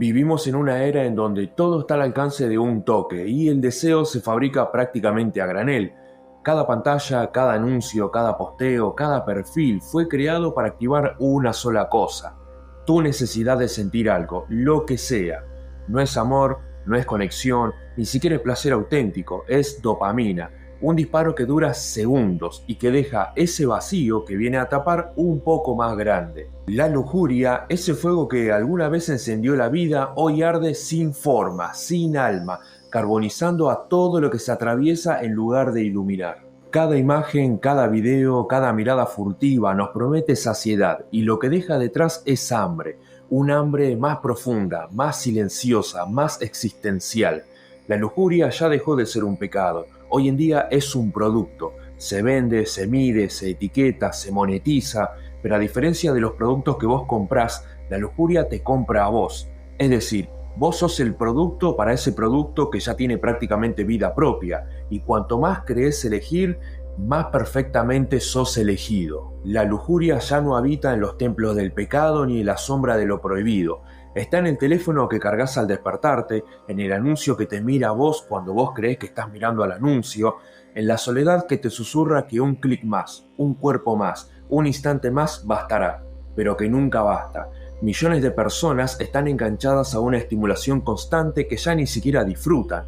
Vivimos en una era en donde todo está al alcance de un toque y el deseo se fabrica prácticamente a granel. Cada pantalla, cada anuncio, cada posteo, cada perfil fue creado para activar una sola cosa: tu necesidad de sentir algo, lo que sea. No es amor, no es conexión, ni siquiera es placer auténtico, es dopamina. Un disparo que dura segundos y que deja ese vacío que viene a tapar un poco más grande. La lujuria, ese fuego que alguna vez encendió la vida, hoy arde sin forma, sin alma, carbonizando a todo lo que se atraviesa en lugar de iluminar. Cada imagen, cada video, cada mirada furtiva nos promete saciedad y lo que deja detrás es hambre, un hambre más profunda, más silenciosa, más existencial. La lujuria ya dejó de ser un pecado, hoy en día es un producto. Se vende, se mide, se etiqueta, se monetiza, pero a diferencia de los productos que vos comprás, la lujuria te compra a vos. Es decir, vos sos el producto para ese producto que ya tiene prácticamente vida propia, y cuanto más crees elegir, más perfectamente sos elegido. La lujuria ya no habita en los templos del pecado ni en la sombra de lo prohibido. Está en el teléfono que cargas al despertarte, en el anuncio que te mira a vos cuando vos crees que estás mirando al anuncio, en la soledad que te susurra que un clic más, un cuerpo más, un instante más bastará, pero que nunca basta. Millones de personas están enganchadas a una estimulación constante que ya ni siquiera disfrutan.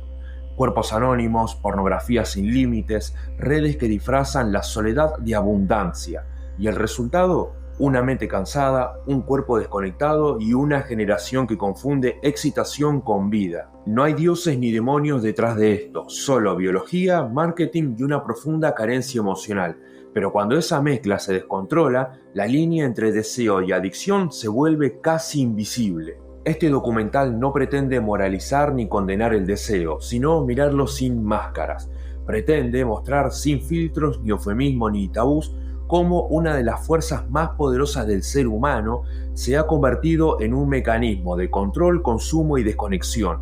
Cuerpos anónimos, pornografía sin límites, redes que disfrazan la soledad de abundancia. ¿Y el resultado? Una mente cansada, un cuerpo desconectado y una generación que confunde excitación con vida. No hay dioses ni demonios detrás de esto, solo biología, marketing y una profunda carencia emocional. Pero cuando esa mezcla se descontrola, la línea entre deseo y adicción se vuelve casi invisible. Este documental no pretende moralizar ni condenar el deseo, sino mirarlo sin máscaras. Pretende mostrar sin filtros, ni eufemismo ni tabús, cómo una de las fuerzas más poderosas del ser humano se ha convertido en un mecanismo de control, consumo y desconexión.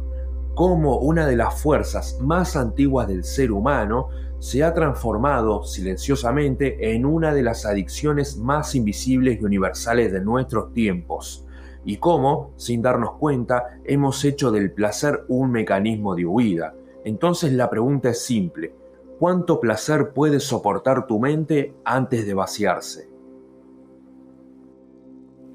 Cómo una de las fuerzas más antiguas del ser humano se ha transformado silenciosamente en una de las adicciones más invisibles y universales de nuestros tiempos. Y cómo, sin darnos cuenta, hemos hecho del placer un mecanismo de huida. Entonces la pregunta es simple: ¿cuánto placer puede soportar tu mente antes de vaciarse?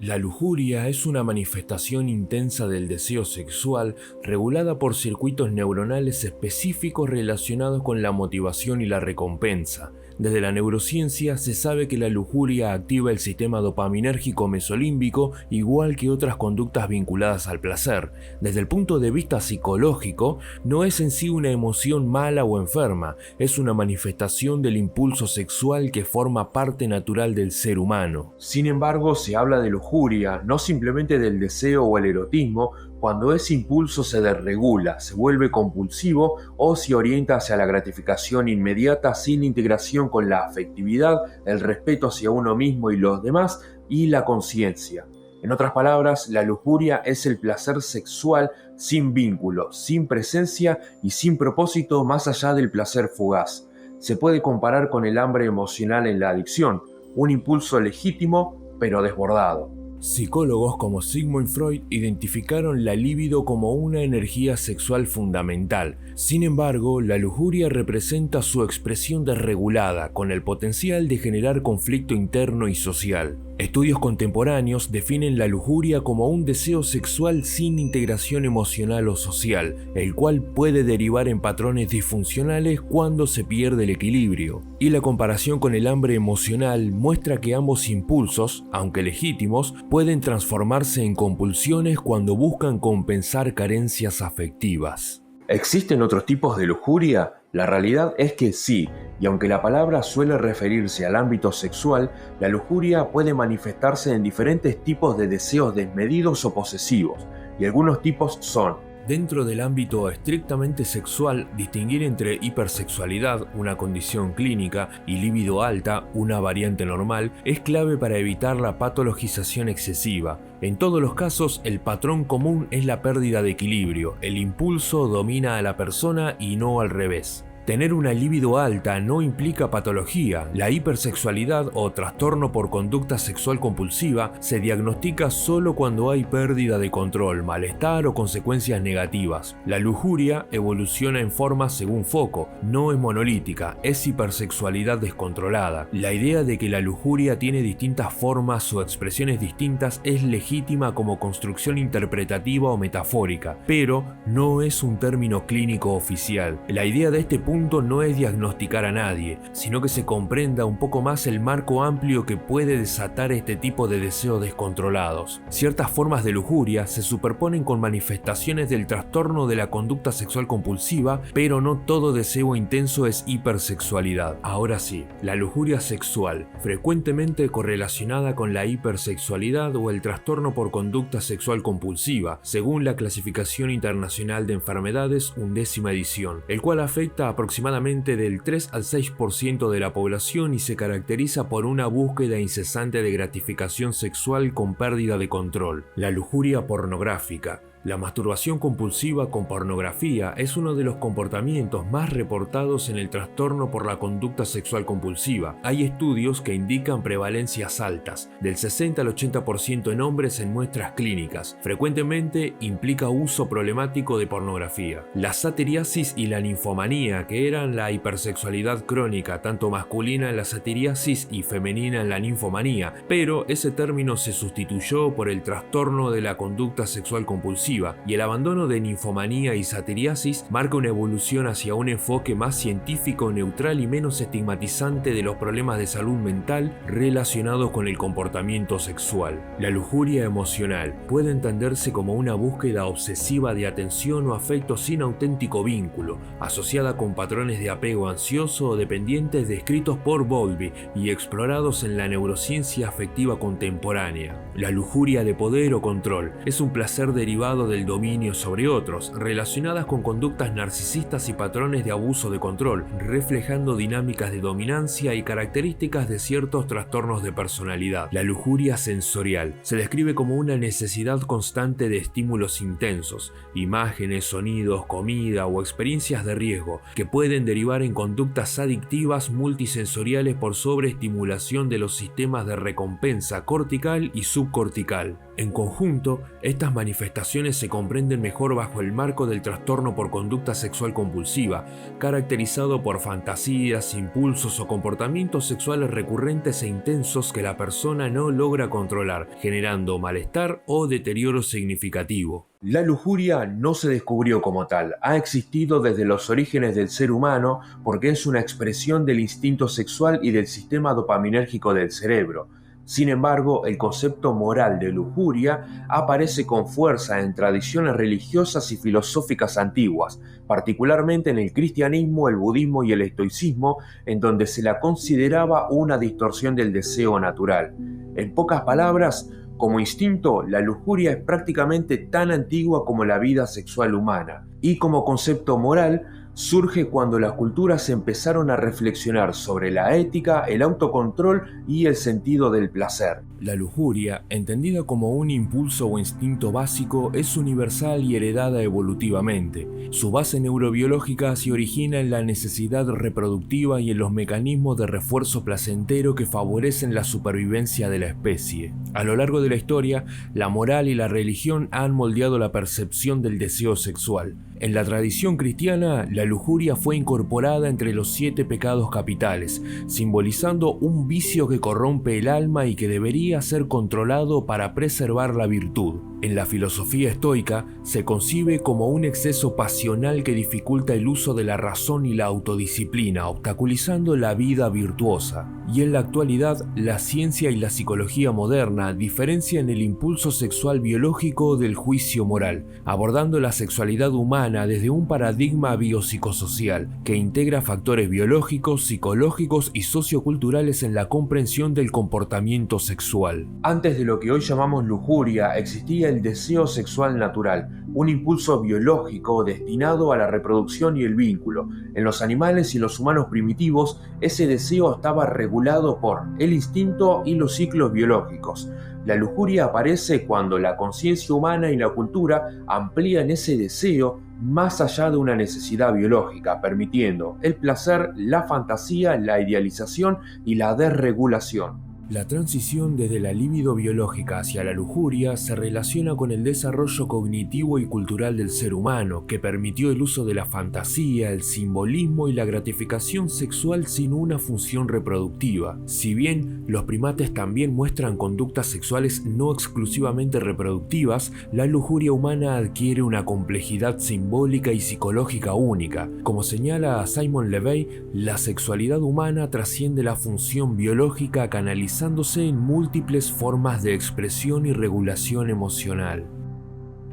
La lujuria es una manifestación intensa del deseo sexual regulada por circuitos neuronales específicos relacionados con la motivación y la recompensa. Desde la neurociencia se sabe que la lujuria activa el sistema dopaminérgico mesolímbico igual que otras conductas vinculadas al placer. Desde el punto de vista psicológico, no es en sí una emoción mala o enferma, es una manifestación del impulso sexual que forma parte natural del ser humano. Sin embargo, se habla de lujuria, no simplemente del deseo o el erotismo, cuando ese impulso se desregula, se vuelve compulsivo o se orienta hacia la gratificación inmediata sin integración con la afectividad, el respeto hacia uno mismo y los demás y la conciencia. En otras palabras, la lujuria es el placer sexual sin vínculo, sin presencia y sin propósito más allá del placer fugaz. Se puede comparar con el hambre emocional en la adicción, un impulso legítimo pero desbordado. Psicólogos como Sigmund Freud identificaron la libido como una energía sexual fundamental. Sin embargo, la lujuria representa su expresión desregulada, con el potencial de generar conflicto interno y social. Estudios contemporáneos definen la lujuria como un deseo sexual sin integración emocional o social, el cual puede derivar en patrones disfuncionales cuando se pierde el equilibrio. Y la comparación con el hambre emocional muestra que ambos impulsos, aunque legítimos, pueden transformarse en compulsiones cuando buscan compensar carencias afectivas. ¿Existen otros tipos de lujuria? La realidad es que sí, y aunque la palabra suele referirse al ámbito sexual, la lujuria puede manifestarse en diferentes tipos de deseos desmedidos o posesivos, y algunos tipos son: dentro del ámbito estrictamente sexual, distinguir entre hipersexualidad, una condición clínica, y libido alta, una variante normal, es clave para evitar la patologización excesiva. En todos los casos, el patrón común es la pérdida de equilibrio, el impulso domina a la persona y no al revés. Tener una libido alta no implica patología. La hipersexualidad o trastorno por conducta sexual compulsiva se diagnostica solo cuando hay pérdida de control, malestar o consecuencias negativas. La lujuria evoluciona en formas según foco, no es monolítica, es hipersexualidad descontrolada. La idea de que la lujuria tiene distintas formas o expresiones distintas es legítima como construcción interpretativa o metafórica, pero no es un término clínico oficial. La idea de este punto no es diagnosticar a nadie, sino que se comprenda un poco más el marco amplio que puede desatar este tipo de deseos descontrolados. Ciertas formas de lujuria se superponen con manifestaciones del trastorno de la conducta sexual compulsiva, pero no todo deseo intenso es hipersexualidad. Ahora sí, la lujuria sexual, frecuentemente correlacionada con la hipersexualidad o el trastorno por conducta sexual compulsiva, según la Clasificación Internacional de Enfermedades, 11ª edición, el cual afecta aproximadamente del 3 al 6% de la población y se caracteriza por una búsqueda incesante de gratificación sexual con pérdida de control. La lujuria pornográfica. La masturbación compulsiva con pornografía es uno de los comportamientos más reportados en el trastorno por la conducta sexual compulsiva. Hay estudios que indican prevalencias altas, del 60 al 80% en hombres en muestras clínicas. Frecuentemente implica uso problemático de pornografía. La satiriasis y la ninfomanía, que eran la hipersexualidad crónica, tanto masculina en la satiriasis y femenina en la ninfomanía, pero ese término se sustituyó por el trastorno de la conducta sexual compulsiva, y el abandono de ninfomanía y satiriasis marca una evolución hacia un enfoque más científico, neutral y menos estigmatizante de los problemas de salud mental relacionados con el comportamiento sexual. La lujuria emocional puede entenderse como una búsqueda obsesiva de atención o afecto sin auténtico vínculo, asociada con patrones de apego ansioso o dependientes descritos por Bowlby y explorados en la neurociencia afectiva contemporánea. La lujuria de poder o control es un placer derivado del dominio sobre otros, relacionadas con conductas narcisistas y patrones de abuso de control, reflejando dinámicas de dominancia y características de ciertos trastornos de personalidad. La lujuria sensorial se describe como una necesidad constante de estímulos intensos, imágenes, sonidos, comida o experiencias de riesgo, que pueden derivar en conductas adictivas multisensoriales por sobreestimulación de los sistemas de recompensa cortical y subcortical. En conjunto, estas manifestaciones se comprenden mejor bajo el marco del trastorno por conducta sexual compulsiva, caracterizado por fantasías, impulsos o comportamientos sexuales recurrentes e intensos que la persona no logra controlar, generando malestar o deterioro significativo. La lujuria no se descubrió como tal, ha existido desde los orígenes del ser humano porque es una expresión del instinto sexual y del sistema dopaminérgico del cerebro. Sin embargo, el concepto moral de lujuria aparece con fuerza en tradiciones religiosas y filosóficas antiguas, particularmente en el cristianismo, el budismo y el estoicismo, en donde se la consideraba una distorsión del deseo natural. En pocas palabras, como instinto, la lujuria es prácticamente tan antigua como la vida sexual humana, y como concepto moral, surge cuando las culturas empezaron a reflexionar sobre la ética, el autocontrol y el sentido del placer. La lujuria, entendida como un impulso o instinto básico, es universal y heredada evolutivamente. Su base neurobiológica se origina en la necesidad reproductiva y en los mecanismos de refuerzo placentero que favorecen la supervivencia de la especie. A lo largo de la historia, la moral y la religión han moldeado la percepción del deseo sexual. En la tradición cristiana, la lujuria fue incorporada entre los 7 pecados capitales, simbolizando un vicio que corrompe el alma y que debería ser controlado para preservar la virtud. En la filosofía estoica, se concibe como un exceso pasional que dificulta el uso de la razón y la autodisciplina, obstaculizando la vida virtuosa. Y en la actualidad, la ciencia y la psicología moderna diferencian el impulso sexual biológico del juicio moral, abordando la sexualidad humana desde un paradigma biopsicosocial que integra factores biológicos, psicológicos y socioculturales en la comprensión del comportamiento sexual. Antes de lo que hoy llamamos lujuria, existía el deseo sexual natural, un impulso biológico destinado a la reproducción y el vínculo. En los animales y los humanos primitivos, ese deseo estaba regulado por el instinto y los ciclos biológicos. La lujuria aparece cuando la conciencia humana y la cultura amplían ese deseo más allá de una necesidad biológica, permitiendo el placer, la fantasía, la idealización y la desregulación. La transición desde la libido biológica hacia la lujuria se relaciona con el desarrollo cognitivo y cultural del ser humano, que permitió el uso de la fantasía, el simbolismo y la gratificación sexual sin una función reproductiva. Si bien los primates también muestran conductas sexuales no exclusivamente reproductivas, la lujuria humana adquiere una complejidad simbólica y psicológica única. Como señala Simon Levey, la sexualidad humana trasciende la función biológica canalizada en múltiples formas de expresión y regulación emocional.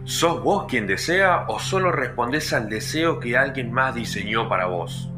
¿Sos vos quien desea o solo respondés al deseo que alguien más diseñó para vos?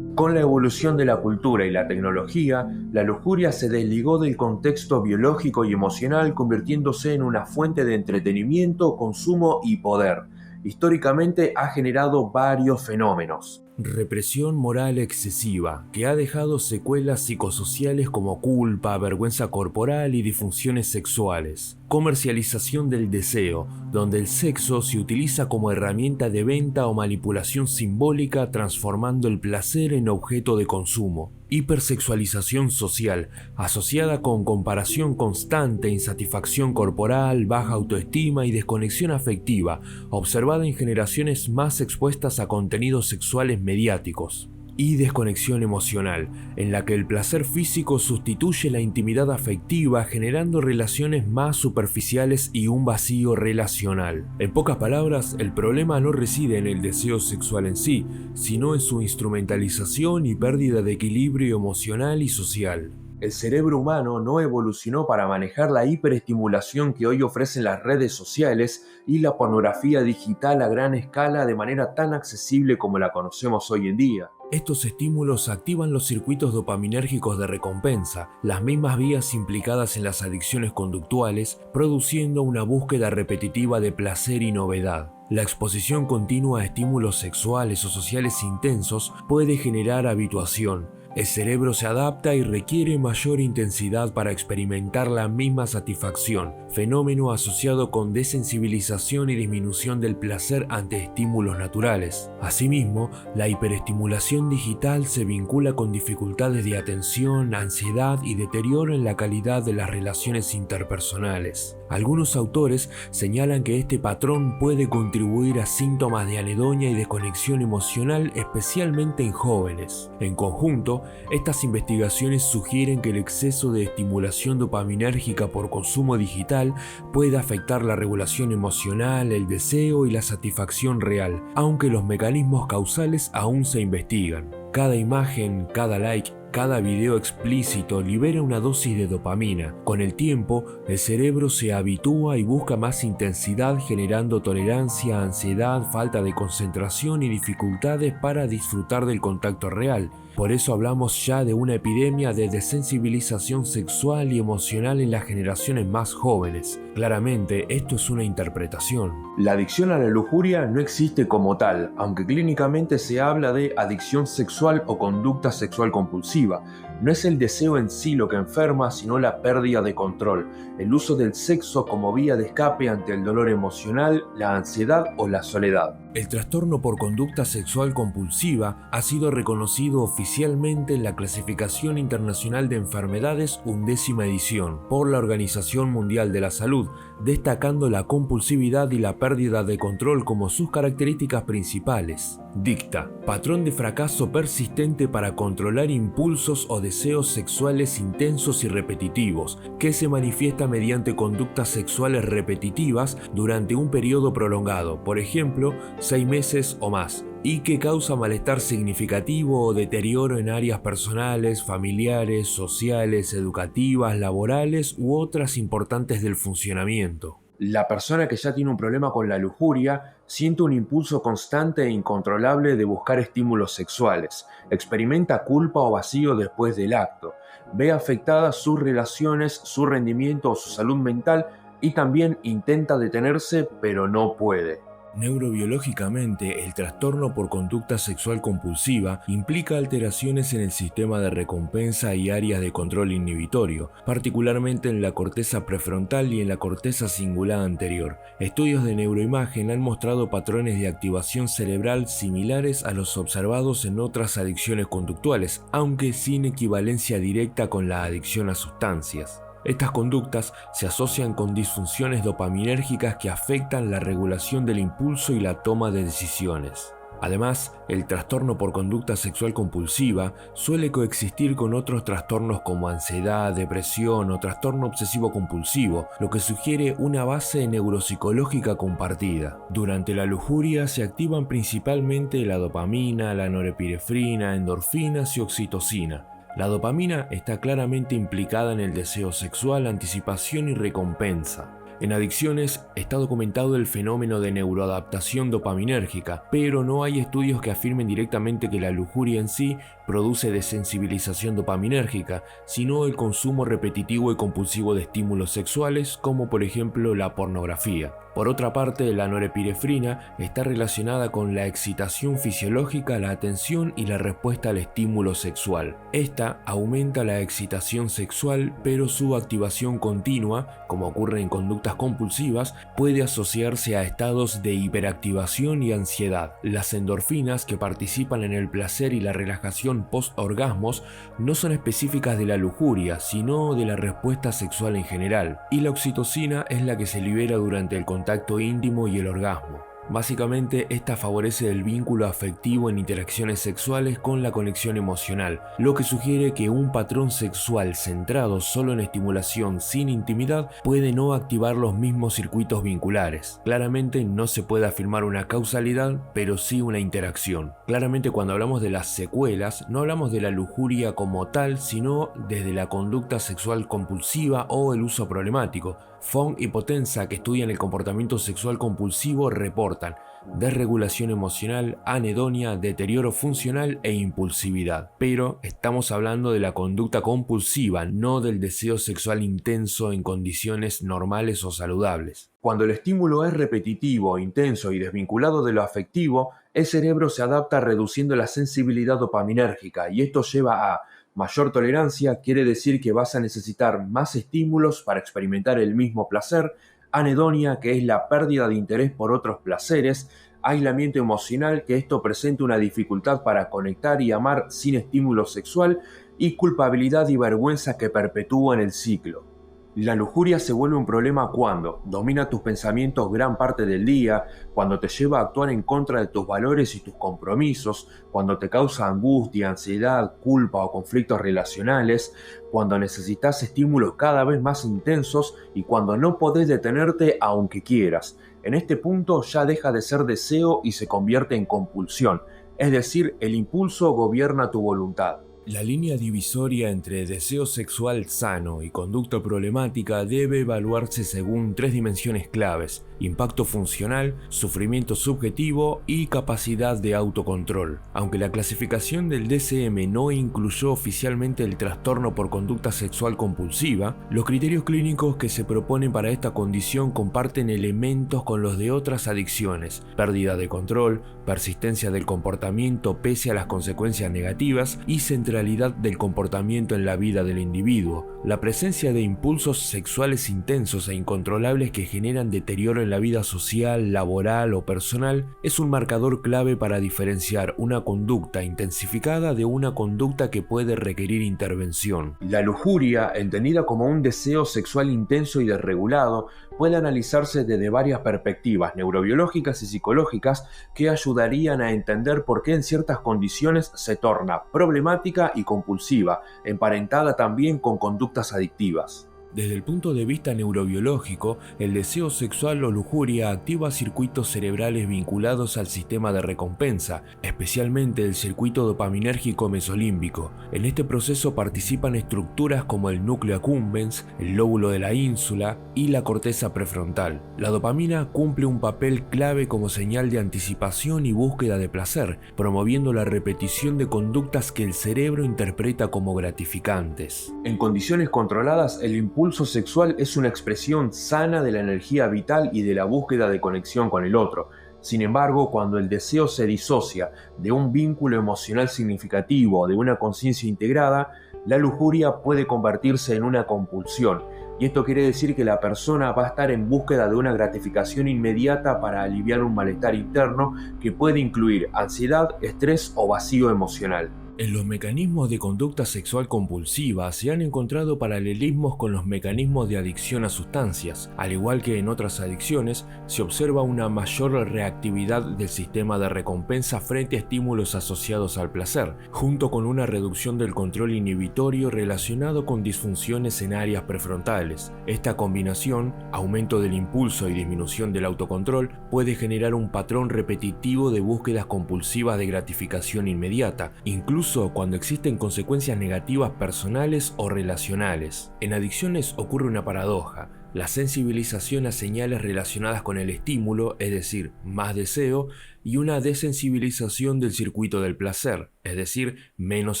Con la evolución de la cultura y la tecnología, la lujuria se desligó del contexto biológico y emocional, convirtiéndose en una fuente de entretenimiento, consumo y poder. Históricamente ha generado varios fenómenos. Represión moral excesiva, que ha dejado secuelas psicosociales como culpa, vergüenza corporal y disfunciones sexuales. Comercialización del deseo, donde el sexo se utiliza como herramienta de venta o manipulación simbólica, transformando el placer en objeto de consumo. Hipersexualización social, asociada con comparación constante, insatisfacción corporal, baja autoestima y desconexión afectiva, observada en generaciones más expuestas a contenidos sexuales mediáticos. Y desconexión emocional, en la que el placer físico sustituye la intimidad afectiva, generando relaciones más superficiales y un vacío relacional. En pocas palabras, el problema no reside en el deseo sexual en sí, sino en su instrumentalización y pérdida de equilibrio emocional y social. El cerebro humano no evolucionó para manejar la hiperestimulación que hoy ofrecen las redes sociales y la pornografía digital a gran escala de manera tan accesible como la conocemos hoy en día. Estos estímulos activan los circuitos dopaminérgicos de recompensa, las mismas vías implicadas en las adicciones conductuales, produciendo una búsqueda repetitiva de placer y novedad. La exposición continua a estímulos sexuales o sociales intensos puede generar habituación. El cerebro se adapta y requiere mayor intensidad para experimentar la misma satisfacción, fenómeno asociado con desensibilización y disminución del placer ante estímulos naturales. Asimismo, la hiperestimulación digital se vincula con dificultades de atención, ansiedad y deterioro en la calidad de las relaciones interpersonales. Algunos autores señalan que este patrón puede contribuir a síntomas de anedonia y desconexión emocional, especialmente en jóvenes. En conjunto, estas investigaciones sugieren que el exceso de estimulación dopaminérgica por consumo digital puede afectar la regulación emocional, el deseo y la satisfacción real, aunque los mecanismos causales aún se investigan. Cada imagen, cada like, cada video explícito libera una dosis de dopamina. Con el tiempo, el cerebro se habitúa y busca más intensidad, generando tolerancia, ansiedad, falta de concentración y dificultades para disfrutar del contacto real. Por eso hablamos ya de una epidemia de desensibilización sexual y emocional en las generaciones más jóvenes. Claramente, esto es una interpretación. La adicción a la lujuria no existe como tal, aunque clínicamente se habla de adicción sexual o conducta sexual compulsiva. No es el deseo en sí lo que enferma, sino la pérdida de control, el uso del sexo como vía de escape ante el dolor emocional, la ansiedad o la soledad. El trastorno por conducta sexual compulsiva ha sido reconocido oficialmente en la Clasificación Internacional de Enfermedades 11ª edición por la Organización Mundial de la Salud, destacando la compulsividad y la pérdida de control como sus características principales. Dicta: patrón de fracaso persistente para controlar impulsos o deseos sexuales intensos y repetitivos, que se manifiesta mediante conductas sexuales repetitivas durante un periodo prolongado, por ejemplo, 6 meses o más, y que causa malestar significativo o deterioro en áreas personales, familiares, sociales, educativas, laborales u otras importantes del funcionamiento. La persona que ya tiene un problema con la lujuria siente un impulso constante e incontrolable de buscar estímulos sexuales, experimenta culpa o vacío después del acto, ve afectadas sus relaciones, su rendimiento o su salud mental y también intenta detenerse pero no puede. Neurobiológicamente, el trastorno por conducta sexual compulsiva implica alteraciones en el sistema de recompensa y áreas de control inhibitorio, particularmente en la corteza prefrontal y en la corteza cingulada anterior. Estudios de neuroimagen han mostrado patrones de activación cerebral similares a los observados en otras adicciones conductuales, aunque sin equivalencia directa con la adicción a sustancias. Estas conductas se asocian con disfunciones dopaminérgicas que afectan la regulación del impulso y la toma de decisiones. Además, el trastorno por conducta sexual compulsiva suele coexistir con otros trastornos como ansiedad, depresión o trastorno obsesivo compulsivo, lo que sugiere una base neuropsicológica compartida. Durante la lujuria se activan principalmente la dopamina, la norepinefrina, endorfinas y oxitocina. La dopamina está claramente implicada en el deseo sexual, anticipación y recompensa. En adicciones está documentado el fenómeno de neuroadaptación dopaminérgica, pero no hay estudios que afirmen directamente que la lujuria en sí produce desensibilización dopaminérgica, sino el consumo repetitivo y compulsivo de estímulos sexuales, como por ejemplo la pornografía. Por otra parte, la norepinefrina está relacionada con la excitación fisiológica, la atención y la respuesta al estímulo sexual. Esta aumenta la excitación sexual, pero su activación continua, como ocurre en conductas compulsivas, puede asociarse a estados de hiperactivación y ansiedad. Las endorfinas, que participan en el placer y la relajación post-orgasmos, no son específicas de la lujuria, sino de la respuesta sexual en general, y la oxitocina es la que se libera durante el contacto íntimo y el orgasmo. Básicamente, esta favorece el vínculo afectivo en interacciones sexuales con la conexión emocional, lo que sugiere que un patrón sexual centrado solo en estimulación sin intimidad puede no activar los mismos circuitos vinculares. Claramente no se puede afirmar una causalidad, pero sí una interacción. Claramente, cuando hablamos de las secuelas, no hablamos de la lujuria como tal, sino desde la conducta sexual compulsiva o el uso problemático. Fong y Potenza, que estudian el comportamiento sexual compulsivo, reportan desregulación emocional, anedonia, deterioro funcional e impulsividad. Pero estamos hablando de la conducta compulsiva, no del deseo sexual intenso en condiciones normales o saludables. Cuando el estímulo es repetitivo, intenso y desvinculado de lo afectivo, el cerebro se adapta reduciendo la sensibilidad dopaminérgica y esto lleva a mayor tolerancia, quiere decir que vas a necesitar más estímulos para experimentar el mismo placer, anedonia, que es la pérdida de interés por otros placeres, aislamiento emocional, que esto presenta una dificultad para conectar y amar sin estímulo sexual, y culpabilidad y vergüenza que perpetúan el ciclo. La lujuria se vuelve un problema cuando domina tus pensamientos gran parte del día, cuando te lleva a actuar en contra de tus valores y tus compromisos, cuando te causa angustia, ansiedad, culpa o conflictos relacionales, cuando necesitas estímulos cada vez más intensos y cuando no podés detenerte aunque quieras. En este punto ya deja de ser deseo y se convierte en compulsión, es decir, el impulso gobierna tu voluntad. La línea divisoria entre deseo sexual sano y conducta problemática debe evaluarse según tres dimensiones claves: impacto funcional, sufrimiento subjetivo y capacidad de autocontrol. Aunque la clasificación del DSM no incluyó oficialmente el trastorno por conducta sexual compulsiva, los criterios clínicos que se proponen para esta condición comparten elementos con los de otras adicciones: pérdida de control, persistencia del comportamiento pese a las consecuencias negativas y centralidad del comportamiento en la vida del individuo. La presencia de impulsos sexuales intensos e incontrolables que generan deterioro en la vida social, laboral o personal es un marcador clave para diferenciar una conducta intensificada de una conducta que puede requerir intervención. La lujuria, entendida como un deseo sexual intenso y desregulado, puede analizarse desde varias perspectivas neurobiológicas y psicológicas que ayudarían a entender por qué en ciertas condiciones se torna problemática y compulsiva, emparentada también con conductas adictivas. Desde el punto de vista neurobiológico, el deseo sexual o lujuria activa circuitos cerebrales vinculados al sistema de recompensa, especialmente el circuito dopaminérgico mesolímbico. En este proceso participan estructuras como el núcleo accumbens, el lóbulo de la ínsula y la corteza prefrontal. La dopamina cumple un papel clave como señal de anticipación y búsqueda de placer, promoviendo la repetición de conductas que el cerebro interpreta como gratificantes. En condiciones controladas, el impulso sexual es una expresión sana de la energía vital y de la búsqueda de conexión con el otro. Sin embargo, cuando el deseo se disocia de un vínculo emocional significativo o de una conciencia integrada, la lujuria puede convertirse en una compulsión. Y esto quiere decir que la persona va a estar en búsqueda de una gratificación inmediata para aliviar un malestar interno que puede incluir ansiedad, estrés o vacío emocional. En los mecanismos de conducta sexual compulsiva se han encontrado paralelismos con los mecanismos de adicción a sustancias. Al igual que en otras adicciones, se observa una mayor reactividad del sistema de recompensa frente a estímulos asociados al placer, junto con una reducción del control inhibitorio relacionado con disfunciones en áreas prefrontales. Esta combinación, aumento del impulso y disminución del autocontrol, puede generar un patrón repetitivo de búsquedas compulsivas de gratificación inmediata, incluso cuando existen consecuencias negativas personales o relacionales. En adicciones ocurre una paradoja: la sensibilización a señales relacionadas con el estímulo, es decir, más deseo, y una desensibilización del circuito del placer, es decir, menos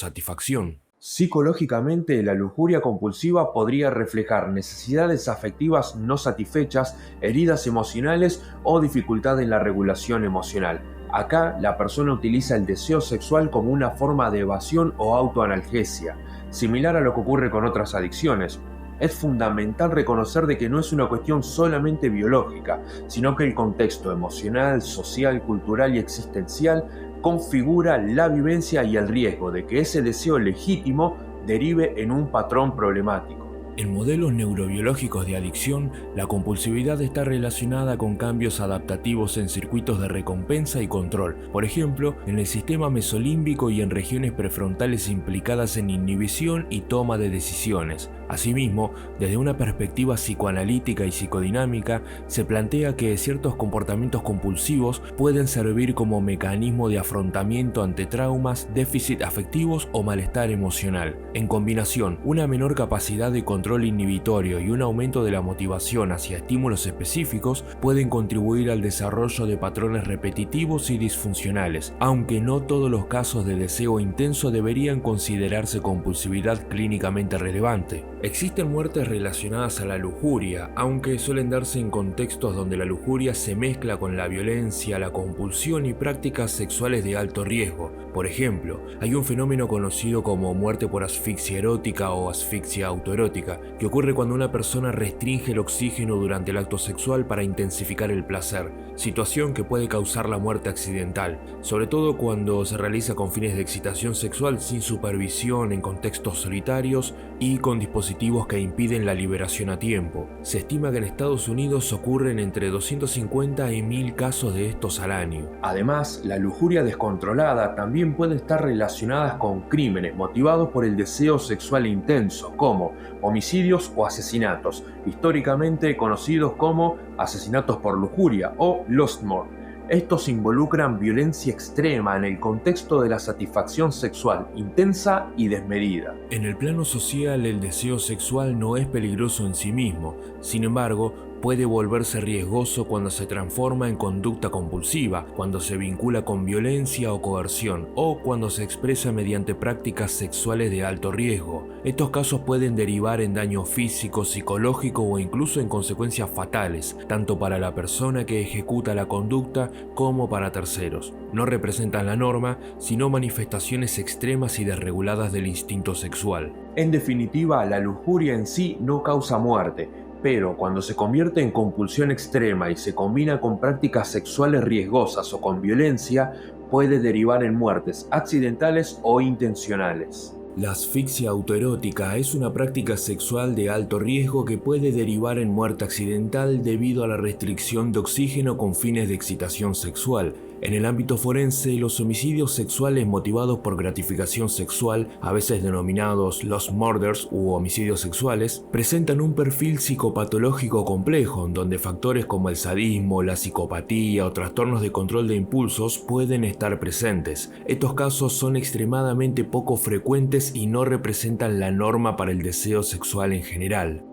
satisfacción. Psicológicamente, la lujuria compulsiva podría reflejar necesidades afectivas no satisfechas, heridas emocionales o dificultad en la regulación emocional. Acá, la persona utiliza el deseo sexual como una forma de evasión o autoanalgesia, similar a lo que ocurre con otras adicciones. Es fundamental reconocer de que no es una cuestión solamente biológica, sino que el contexto emocional, social, cultural y existencial configura la vivencia y el riesgo de que ese deseo legítimo derive en un patrón problemático. En modelos neurobiológicos de adicción, la compulsividad está relacionada con cambios adaptativos en circuitos de recompensa y control, por ejemplo, en el sistema mesolímbico y en regiones prefrontales implicadas en inhibición y toma de decisiones. Asimismo, desde una perspectiva psicoanalítica y psicodinámica, se plantea que ciertos comportamientos compulsivos pueden servir como mecanismo de afrontamiento ante traumas, déficit afectivos o malestar emocional. En combinación, una menor capacidad de control inhibitorio y un aumento de la motivación hacia estímulos específicos pueden contribuir al desarrollo de patrones repetitivos y disfuncionales, aunque no todos los casos de deseo intenso deberían considerarse compulsividad clínicamente relevante. Existen muertes relacionadas a la lujuria, aunque suelen darse en contextos donde la lujuria se mezcla con la violencia, la compulsión y prácticas sexuales de alto riesgo. Por ejemplo, hay un fenómeno conocido como muerte por asfixia erótica o asfixia autoerótica, que ocurre cuando una persona restringe el oxígeno durante el acto sexual para intensificar el placer, situación que puede causar la muerte accidental, sobre todo cuando se realiza con fines de excitación sexual sin supervisión en contextos solitarios y con dispositivos que impiden la liberación a tiempo. Se estima que en Estados Unidos ocurren entre 250 y 1000 casos de estos al año. Además, la lujuria descontrolada también puede estar relacionada con crímenes motivados por el deseo sexual intenso, como homicidios o asesinatos, históricamente conocidos como asesinatos por lujuria o lustmord. Estos involucran violencia extrema en el contexto de la satisfacción sexual intensa y desmedida. En el plano social, el deseo sexual no es peligroso en sí mismo. Sin embargo, puede volverse riesgoso cuando se transforma en conducta compulsiva, cuando se vincula con violencia o coerción, o cuando se expresa mediante prácticas sexuales de alto riesgo. Estos casos pueden derivar en daño físico, psicológico o incluso en consecuencias fatales, tanto para la persona que ejecuta la conducta como para terceros. No representan la norma, sino manifestaciones extremas y desreguladas del instinto sexual. En definitiva, la lujuria en sí no causa muerte, pero cuando se convierte en compulsión extrema y se combina con prácticas sexuales riesgosas o con violencia, puede derivar en muertes accidentales o intencionales. La asfixia autoerótica es una práctica sexual de alto riesgo que puede derivar en muerte accidental debido a la restricción de oxígeno con fines de excitación sexual. En el ámbito forense, los homicidios sexuales motivados por gratificación sexual, a veces denominados lost murders u homicidios sexuales, presentan un perfil psicopatológico complejo, en donde factores como el sadismo, la psicopatía o trastornos de control de impulsos pueden estar presentes. Estos casos son extremadamente poco frecuentes y no representan la norma para el deseo sexual en general.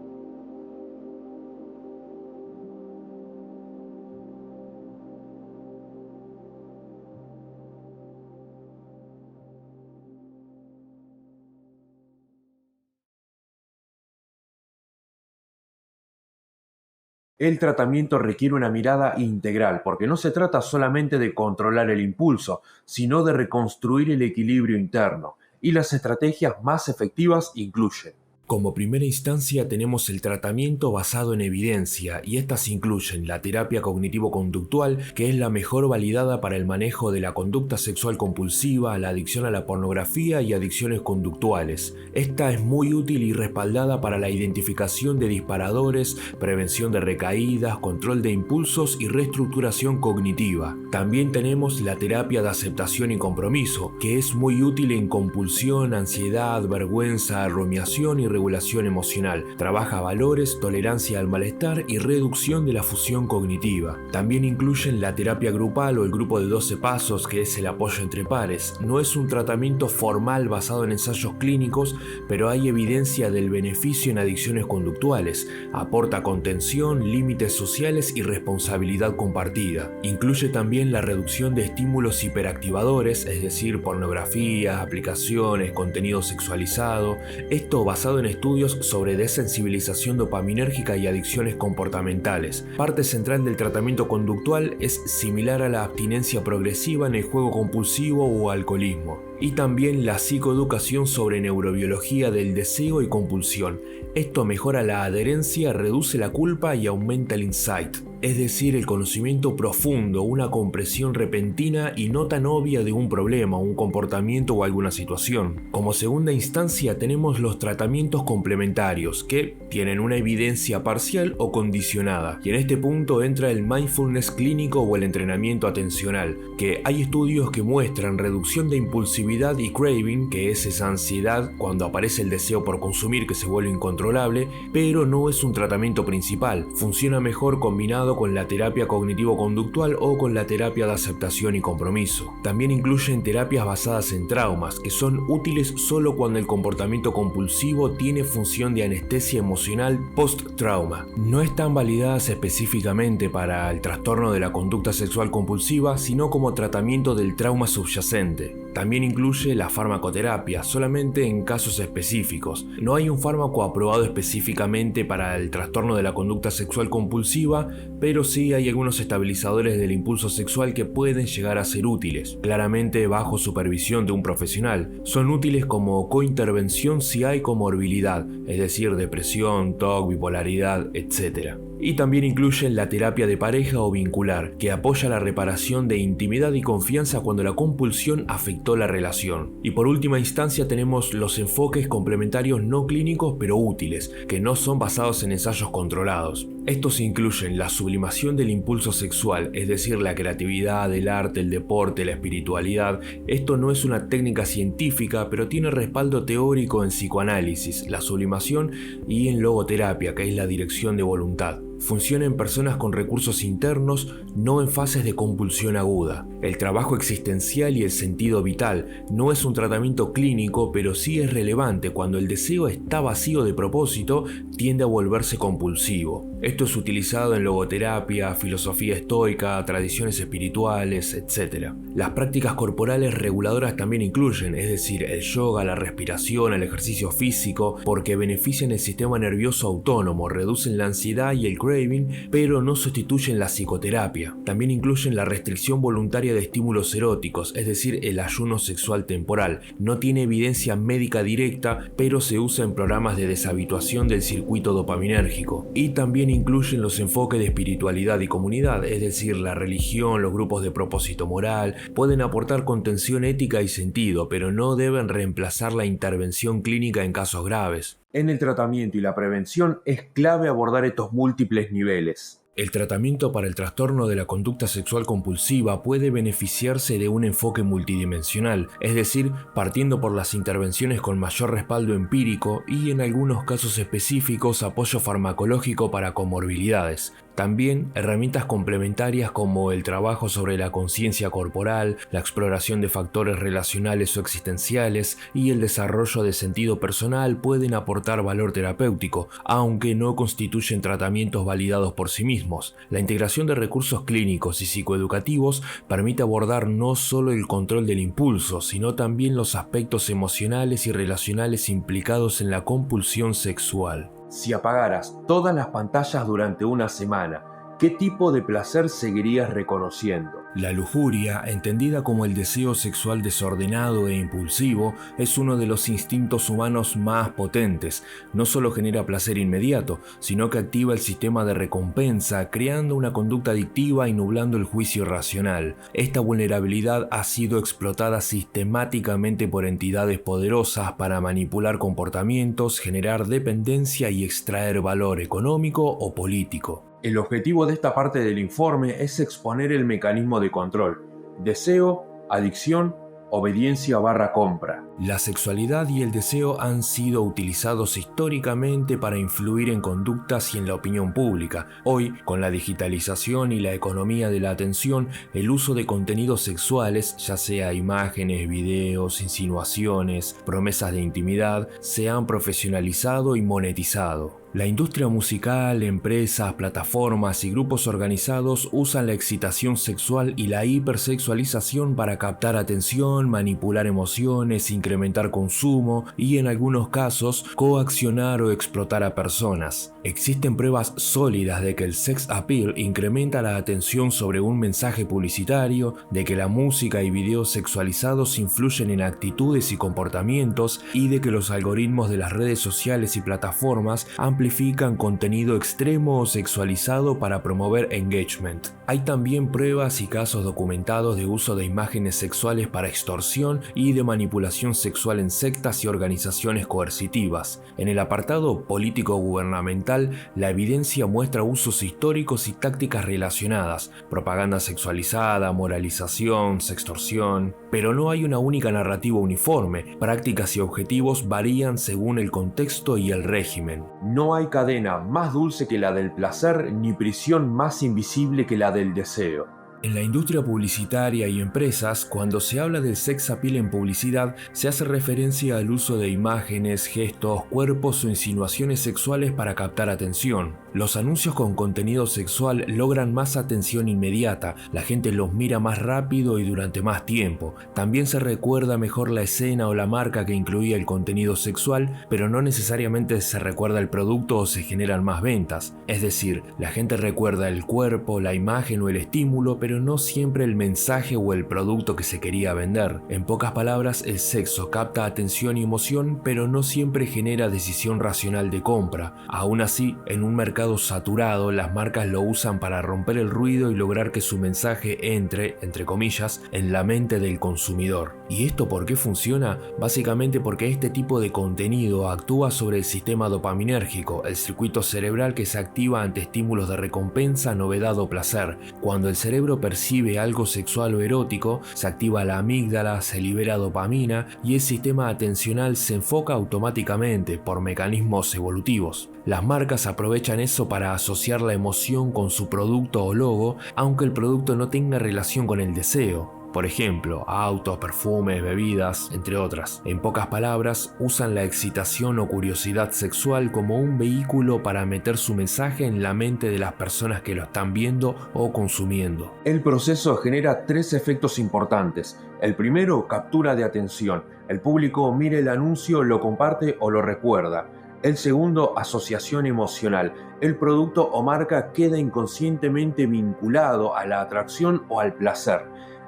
El tratamiento requiere una mirada integral, porque no se trata solamente de controlar el impulso, sino de reconstruir el equilibrio interno, y las estrategias más efectivas incluyen: Como primera instancia tenemos el tratamiento basado en evidencia, y estas incluyen la terapia cognitivo-conductual, que es la mejor validada para el manejo de la conducta sexual compulsiva, la adicción a la pornografía y adicciones conductuales. Esta es muy útil y respaldada para la identificación de disparadores, prevención de recaídas, control de impulsos y reestructuración cognitiva. También tenemos la terapia de aceptación y compromiso, que es muy útil en compulsión, ansiedad, vergüenza, rumiación y regulación emocional. Trabaja valores, tolerancia al malestar y reducción de la fusión cognitiva. También incluyen la terapia grupal o el grupo de 12 pasos, que es el apoyo entre pares. No es un tratamiento formal basado en ensayos clínicos, pero hay evidencia del beneficio en adicciones conductuales. Aporta contención, límites sociales y responsabilidad compartida. Incluye también la reducción de estímulos hiperactivadores, es decir, pornografía, aplicaciones, contenido sexualizado. Esto basado en estudios sobre desensibilización dopaminérgica y adicciones comportamentales. Parte central del tratamiento conductual es similar a la abstinencia progresiva en el juego compulsivo o alcoholismo. Y también la psicoeducación sobre neurobiología del deseo y compulsión. Esto mejora la adherencia, reduce la culpa y aumenta el insight, es decir, el conocimiento profundo, una comprensión repentina y no tan obvia de un problema, un comportamiento o alguna situación. Como segunda instancia tenemos los tratamientos complementarios, que tienen una evidencia parcial o condicionada, y en este punto entra el mindfulness clínico o el entrenamiento atencional, que hay estudios que muestran reducción de impulsividad y craving, que es esa ansiedad cuando aparece el deseo por consumir que se vuelve incontrolable, pero no es un tratamiento principal. Funciona mejor combinado con la terapia cognitivo-conductual o con la terapia de aceptación y compromiso. También incluyen terapias basadas en traumas, que son útiles solo cuando el comportamiento compulsivo tiene función de anestesia emocional post-trauma. No están validadas específicamente para el trastorno de la conducta sexual compulsiva, sino como tratamiento del trauma subyacente. También incluye la farmacoterapia, solamente en casos específicos. No hay un fármaco aprobado específicamente para el trastorno de la conducta sexual compulsiva, pero sí hay algunos estabilizadores del impulso sexual que pueden llegar a ser útiles, claramente bajo supervisión de un profesional. Son útiles como cointervención si hay comorbilidad, es decir, depresión, TOC, bipolaridad, etc. Y también incluyen la terapia de pareja o vincular, que apoya la reparación de intimidad y confianza cuando la compulsión afectó la relación. Y por última instancia tenemos los enfoques complementarios no clínicos pero útiles, que no son basados en ensayos controlados. Estos incluyen la sublimación del impulso sexual, es decir, la creatividad, el arte, el deporte, la espiritualidad. Esto no es una técnica científica, pero tiene respaldo teórico en psicoanálisis, la sublimación y en logoterapia, que es la dirección de voluntad. Funciona en personas con recursos internos, no en fases de compulsión aguda. El trabajo existencial y el sentido vital no es un tratamiento clínico, pero sí es relevante cuando el deseo está vacío de propósito, tiende a volverse compulsivo. Esto es utilizado en logoterapia, filosofía estoica, tradiciones espirituales, etc. Las prácticas corporales reguladoras también incluyen, es decir, el yoga, la respiración, el ejercicio físico, porque benefician el sistema nervioso autónomo, reducen la ansiedad y el craving, pero no sustituyen la psicoterapia. También incluyen la restricción voluntaria de estímulos eróticos, es decir, el ayuno sexual temporal. No tiene evidencia médica directa, pero se usa en programas de deshabituación del circuito dopaminérgico. Y también incluyen los enfoques de espiritualidad y comunidad, es decir, la religión, los grupos de propósito moral, pueden aportar contención ética y sentido, pero no deben reemplazar la intervención clínica en casos graves. En el tratamiento y la prevención es clave abordar estos múltiples niveles. El tratamiento para el trastorno de la conducta sexual compulsiva puede beneficiarse de un enfoque multidimensional, es decir, partiendo por las intervenciones con mayor respaldo empírico y, en algunos casos específicos, apoyo farmacológico para comorbilidades. También herramientas complementarias como el trabajo sobre la conciencia corporal, la exploración de factores relacionales o existenciales y el desarrollo de sentido personal pueden aportar valor terapéutico, aunque no constituyen tratamientos validados por sí mismos. La integración de recursos clínicos y psicoeducativos permite abordar no solo el control del impulso, sino también los aspectos emocionales y relacionales implicados en la compulsión sexual. Si apagaras todas las pantallas durante una semana, ¿qué tipo de placer seguirías reconociendo? La lujuria, entendida como el deseo sexual desordenado e impulsivo, es uno de los instintos humanos más potentes. No solo genera placer inmediato, sino que activa el sistema de recompensa, creando una conducta adictiva y nublando el juicio racional. Esta vulnerabilidad ha sido explotada sistemáticamente por entidades poderosas para manipular comportamientos, generar dependencia y extraer valor económico o político. El objetivo de esta parte del informe es exponer el mecanismo de control: deseo, adicción, obediencia/compra. La sexualidad y el deseo han sido utilizados históricamente para influir en conductas y en la opinión pública. Hoy, con la digitalización y la economía de la atención, el uso de contenidos sexuales, ya sea imágenes, videos, insinuaciones, promesas de intimidad, se han profesionalizado y monetizado. La industria musical, empresas, plataformas y grupos organizados usan la excitación sexual y la hipersexualización para captar atención, manipular emociones, incrementar consumo y, en algunos casos, coaccionar o explotar a personas. Existen pruebas sólidas de que el sex appeal incrementa la atención sobre un mensaje publicitario, de que la música y videos sexualizados influyen en actitudes y comportamientos y de que los algoritmos de las redes sociales y plataformas amplifican contenido extremo o sexualizado para promover engagement. Hay también pruebas y casos documentados de uso de imágenes sexuales para extorsión y de manipulación sexual en sectas y organizaciones coercitivas. En el apartado político-gubernamental, la evidencia muestra usos históricos y tácticas relacionadas, propaganda sexualizada, moralización, sextorsión, pero no hay una única narrativa uniforme. Prácticas y objetivos varían según el contexto y el régimen. No hay cadena más dulce que la del placer, ni prisión más invisible que la del deseo. En la industria publicitaria y empresas, cuando se habla del sex appeal en publicidad, se hace referencia al uso de imágenes, gestos, cuerpos o insinuaciones sexuales para captar atención. Los anuncios con contenido sexual logran más atención inmediata, la gente los mira más rápido y durante más tiempo. También se recuerda mejor la escena o la marca que incluía el contenido sexual, pero no necesariamente se recuerda el producto o se generan más ventas. Es decir, la gente recuerda el cuerpo, la imagen o el estímulo, pero no siempre el mensaje o el producto que se quería vender. En pocas palabras, el sexo capta atención y emoción, pero no siempre genera decisión racional de compra. Aún así, en un mercado saturado, las marcas lo usan para romper el ruido y lograr que su mensaje entre comillas, en la mente del consumidor. ¿Y esto por qué funciona? Básicamente porque este tipo de contenido actúa sobre el sistema dopaminérgico, el circuito cerebral que se activa ante estímulos de recompensa, novedad o placer. Cuando el cerebro percibe algo sexual o erótico, se activa la amígdala, se libera dopamina y el sistema atencional se enfoca automáticamente por mecanismos evolutivos. Las marcas aprovechan eso para asociar la emoción con su producto o logo, aunque el producto no tenga relación con el deseo. Por ejemplo, autos, perfumes, bebidas, entre otras. En pocas palabras, usan la excitación o curiosidad sexual como un vehículo para meter su mensaje en la mente de las personas que lo están viendo o consumiendo. El proceso genera 3 efectos importantes. El primero, captura de atención. El público mira el anuncio, lo comparte o lo recuerda. El segundo, asociación emocional. El producto o marca queda inconscientemente vinculado a la atracción o al placer.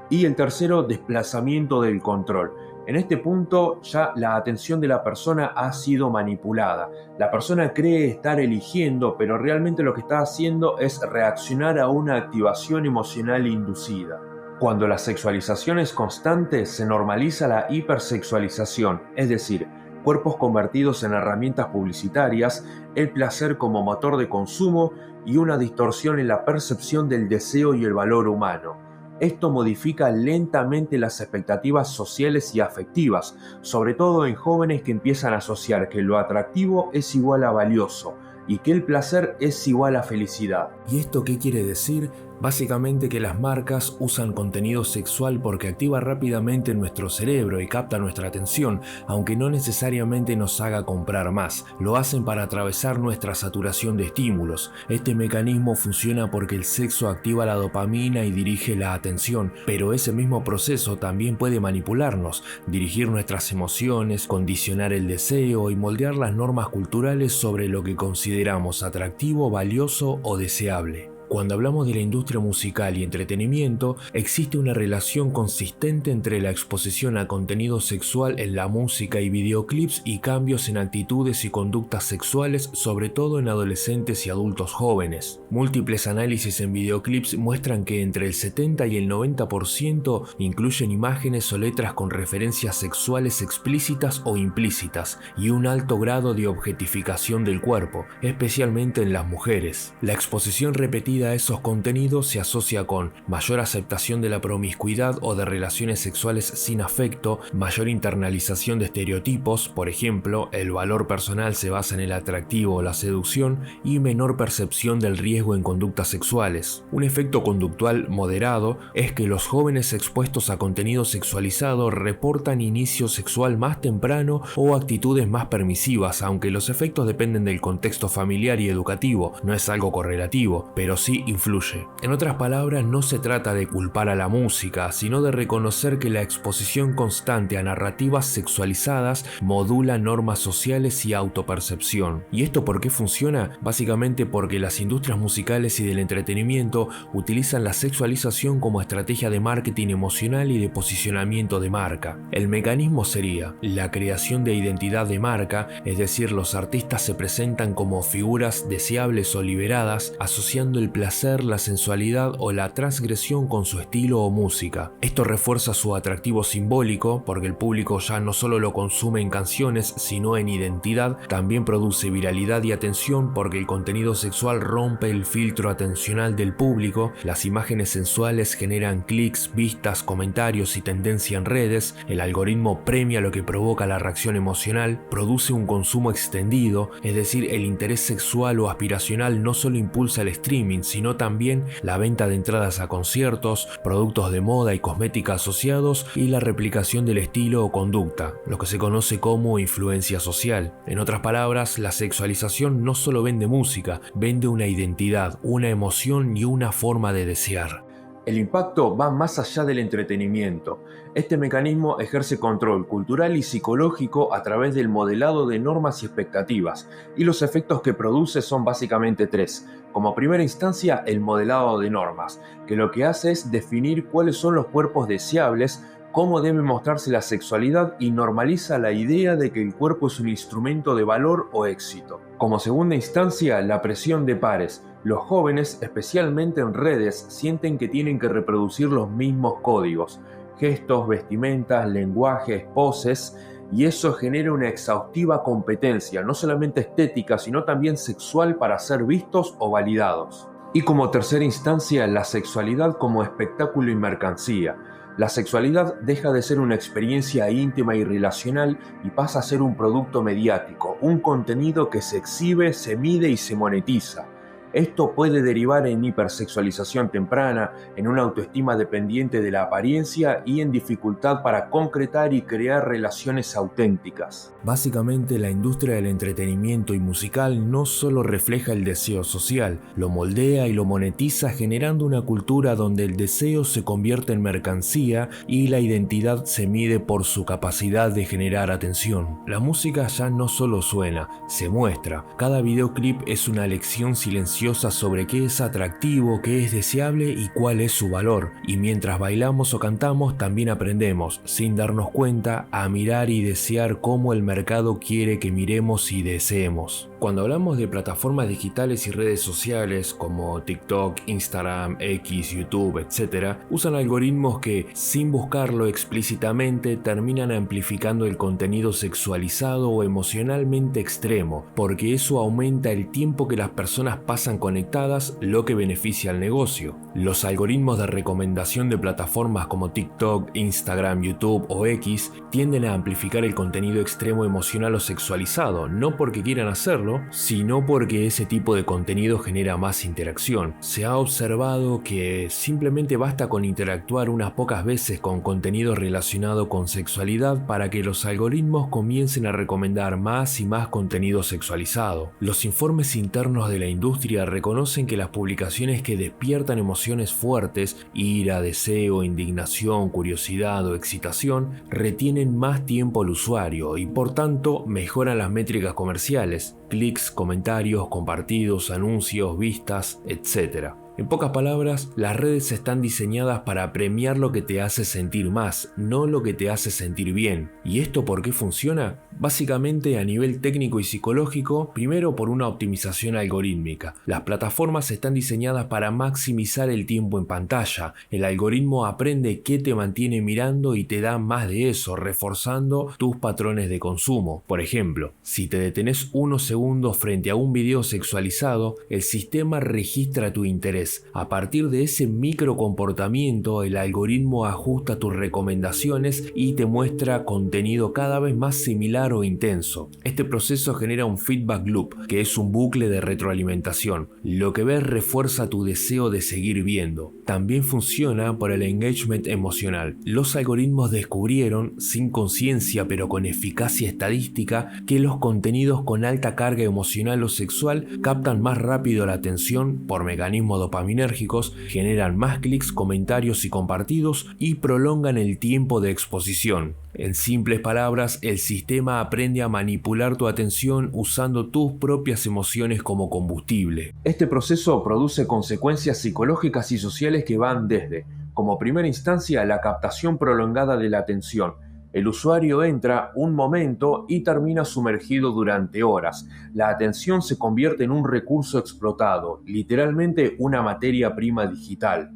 Y el tercero, desplazamiento del control. En este punto ya la atención de la persona ha sido manipulada. La persona cree estar eligiendo, pero realmente lo que está haciendo es reaccionar a una activación emocional inducida. Cuando la sexualización es constante, se normaliza la hipersexualización, es decir, cuerpos convertidos en herramientas publicitarias, el placer como motor de consumo y una distorsión en la percepción del deseo y el valor humano. Esto modifica lentamente las expectativas sociales y afectivas, sobre todo en jóvenes que empiezan a asociar que lo atractivo es igual a valioso y que el placer es igual a felicidad. ¿Y esto qué quiere decir? Básicamente que las marcas usan contenido sexual porque activa rápidamente nuestro cerebro y capta nuestra atención, aunque no necesariamente nos haga comprar más. Lo hacen para atravesar nuestra saturación de estímulos. Este mecanismo funciona porque el sexo activa la dopamina y dirige la atención, pero ese mismo proceso también puede manipularnos, dirigir nuestras emociones, condicionar el deseo y moldear las normas culturales sobre lo que consideramos atractivo, valioso o deseable. Cuando hablamos de la industria musical y entretenimiento, existe una relación consistente entre la exposición a contenido sexual en la música y videoclips y cambios en actitudes y conductas sexuales, sobre todo en adolescentes y adultos jóvenes. Múltiples análisis en videoclips muestran que entre el 70 y el 90% incluyen imágenes o letras con referencias sexuales explícitas o implícitas y un alto grado de objetificación del cuerpo, especialmente en las mujeres. La exposición repetida a esos contenidos se asocia con mayor aceptación de la promiscuidad o de relaciones sexuales sin afecto, mayor internalización de estereotipos, por ejemplo, el valor personal se basa en el atractivo o la seducción, y menor percepción del riesgo en conductas sexuales. Un efecto conductual moderado es que los jóvenes expuestos a contenido sexualizado reportan inicio sexual más temprano o actitudes más permisivas, aunque los efectos dependen del contexto familiar y educativo, no es algo correlativo, pero sí influye. En otras palabras, no se trata de culpar a la música, sino de reconocer que la exposición constante a narrativas sexualizadas modula normas sociales y autopercepción. ¿Y esto por qué funciona? Básicamente porque las industrias musicales y del entretenimiento utilizan la sexualización como estrategia de marketing emocional y de posicionamiento de marca. El mecanismo sería la creación de identidad de marca, es decir, los artistas se presentan como figuras deseables o liberadas, asociando el placer, la sensualidad o la transgresión con su estilo o música. Esto refuerza su atractivo simbólico porque el público ya no solo lo consume en canciones, sino en identidad. También produce viralidad y atención porque el contenido sexual rompe el filtro atencional del público. Las imágenes sensuales generan clics, vistas, comentarios y tendencia en redes. El algoritmo premia lo que provoca la reacción emocional. Produce un consumo extendido, es decir, el interés sexual o aspiracional no solo impulsa el streaming, sino también la venta de entradas a conciertos, productos de moda y cosmética asociados y la replicación del estilo o conducta, lo que se conoce como influencia social. En otras palabras, la sexualización no solo vende música, vende una identidad, una emoción y una forma de desear. El impacto va más allá del entretenimiento. Este mecanismo ejerce control cultural y psicológico a través del modelado de normas y expectativas, y los efectos que produce son básicamente tres. Como primera instancia, el modelado de normas, que lo que hace es definir cuáles son los cuerpos deseables, cómo debe mostrarse la sexualidad y normaliza la idea de que el cuerpo es un instrumento de valor o éxito. Como segunda instancia, la presión de pares. Los jóvenes, especialmente en redes, sienten que tienen que reproducir los mismos códigos, gestos, vestimentas, lenguajes, poses, y eso genera una exhaustiva competencia, no solamente estética, sino también sexual para ser vistos o validados. Y como tercera instancia, la sexualidad como espectáculo y mercancía. La sexualidad deja de ser una experiencia íntima y relacional y pasa a ser un producto mediático, un contenido que se exhibe, se mide y se monetiza. Esto puede derivar en hipersexualización temprana, en una autoestima dependiente de la apariencia y en dificultad para concretar y crear relaciones auténticas. Básicamente, la industria del entretenimiento y musical no solo refleja el deseo social, lo moldea y lo monetiza generando una cultura donde el deseo se convierte en mercancía y la identidad se mide por su capacidad de generar atención. La música ya no solo suena, se muestra. Cada videoclip es una lección silenciosa sobre qué es atractivo, qué es deseable y cuál es su valor. Y mientras bailamos o cantamos también aprendemos, sin darnos cuenta, a mirar y desear cómo el mercado quiere que miremos y deseemos. Cuando hablamos de plataformas digitales y redes sociales como TikTok, Instagram, X, YouTube, etc., usan algoritmos que, sin buscarlo explícitamente, terminan amplificando el contenido sexualizado o emocionalmente extremo, porque eso aumenta el tiempo que las personas pasan empresas conectadas, lo que beneficia al negocio. Los algoritmos de recomendación de plataformas como TikTok, Instagram, YouTube o X tienden a amplificar el contenido extremo emocional o sexualizado, no porque quieran hacerlo, sino porque ese tipo de contenido genera más interacción. Se ha observado que simplemente basta con interactuar unas pocas veces con contenido relacionado con sexualidad para que los algoritmos comiencen a recomendar más y más contenido sexualizado. Los informes internos de la industria reconocen que las publicaciones que despiertan emociones fuertes, ira, deseo, indignación, curiosidad o excitación, retienen más tiempo al usuario y por tanto mejoran las métricas comerciales, clics, comentarios, compartidos, anuncios, vistas, etc. En pocas palabras, las redes están diseñadas para premiar lo que te hace sentir más, no lo que te hace sentir bien. ¿Y esto por qué funciona? Básicamente a nivel técnico y psicológico, primero por una optimización algorítmica. Las plataformas están diseñadas para maximizar el tiempo en pantalla. El algoritmo aprende qué te mantiene mirando y te da más de eso, reforzando tus patrones de consumo. Por ejemplo, si te detenés unos segundos frente a un video sexualizado, el sistema registra tu interés. A partir de ese microcomportamiento, el algoritmo ajusta tus recomendaciones y te muestra contenido cada vez más similar o intenso. Este proceso genera un feedback loop, que es un bucle de retroalimentación. Lo que ves refuerza tu deseo de seguir viendo. También funciona por el engagement emocional. Los algoritmos descubrieron, sin conciencia pero con eficacia estadística, que los contenidos con alta carga emocional o sexual captan más rápido la atención por mecanismos dopaminérgicos, generan más clics, comentarios y compartidos y prolongan el tiempo de exposición. En simples palabras, el sistema aprende a manipular tu atención usando tus propias emociones como combustible. Este proceso produce consecuencias psicológicas y sociales que van desde, como primera instancia, la captación prolongada de la atención. El usuario entra un momento y termina sumergido durante horas. La atención se convierte en un recurso explotado, literalmente una materia prima digital.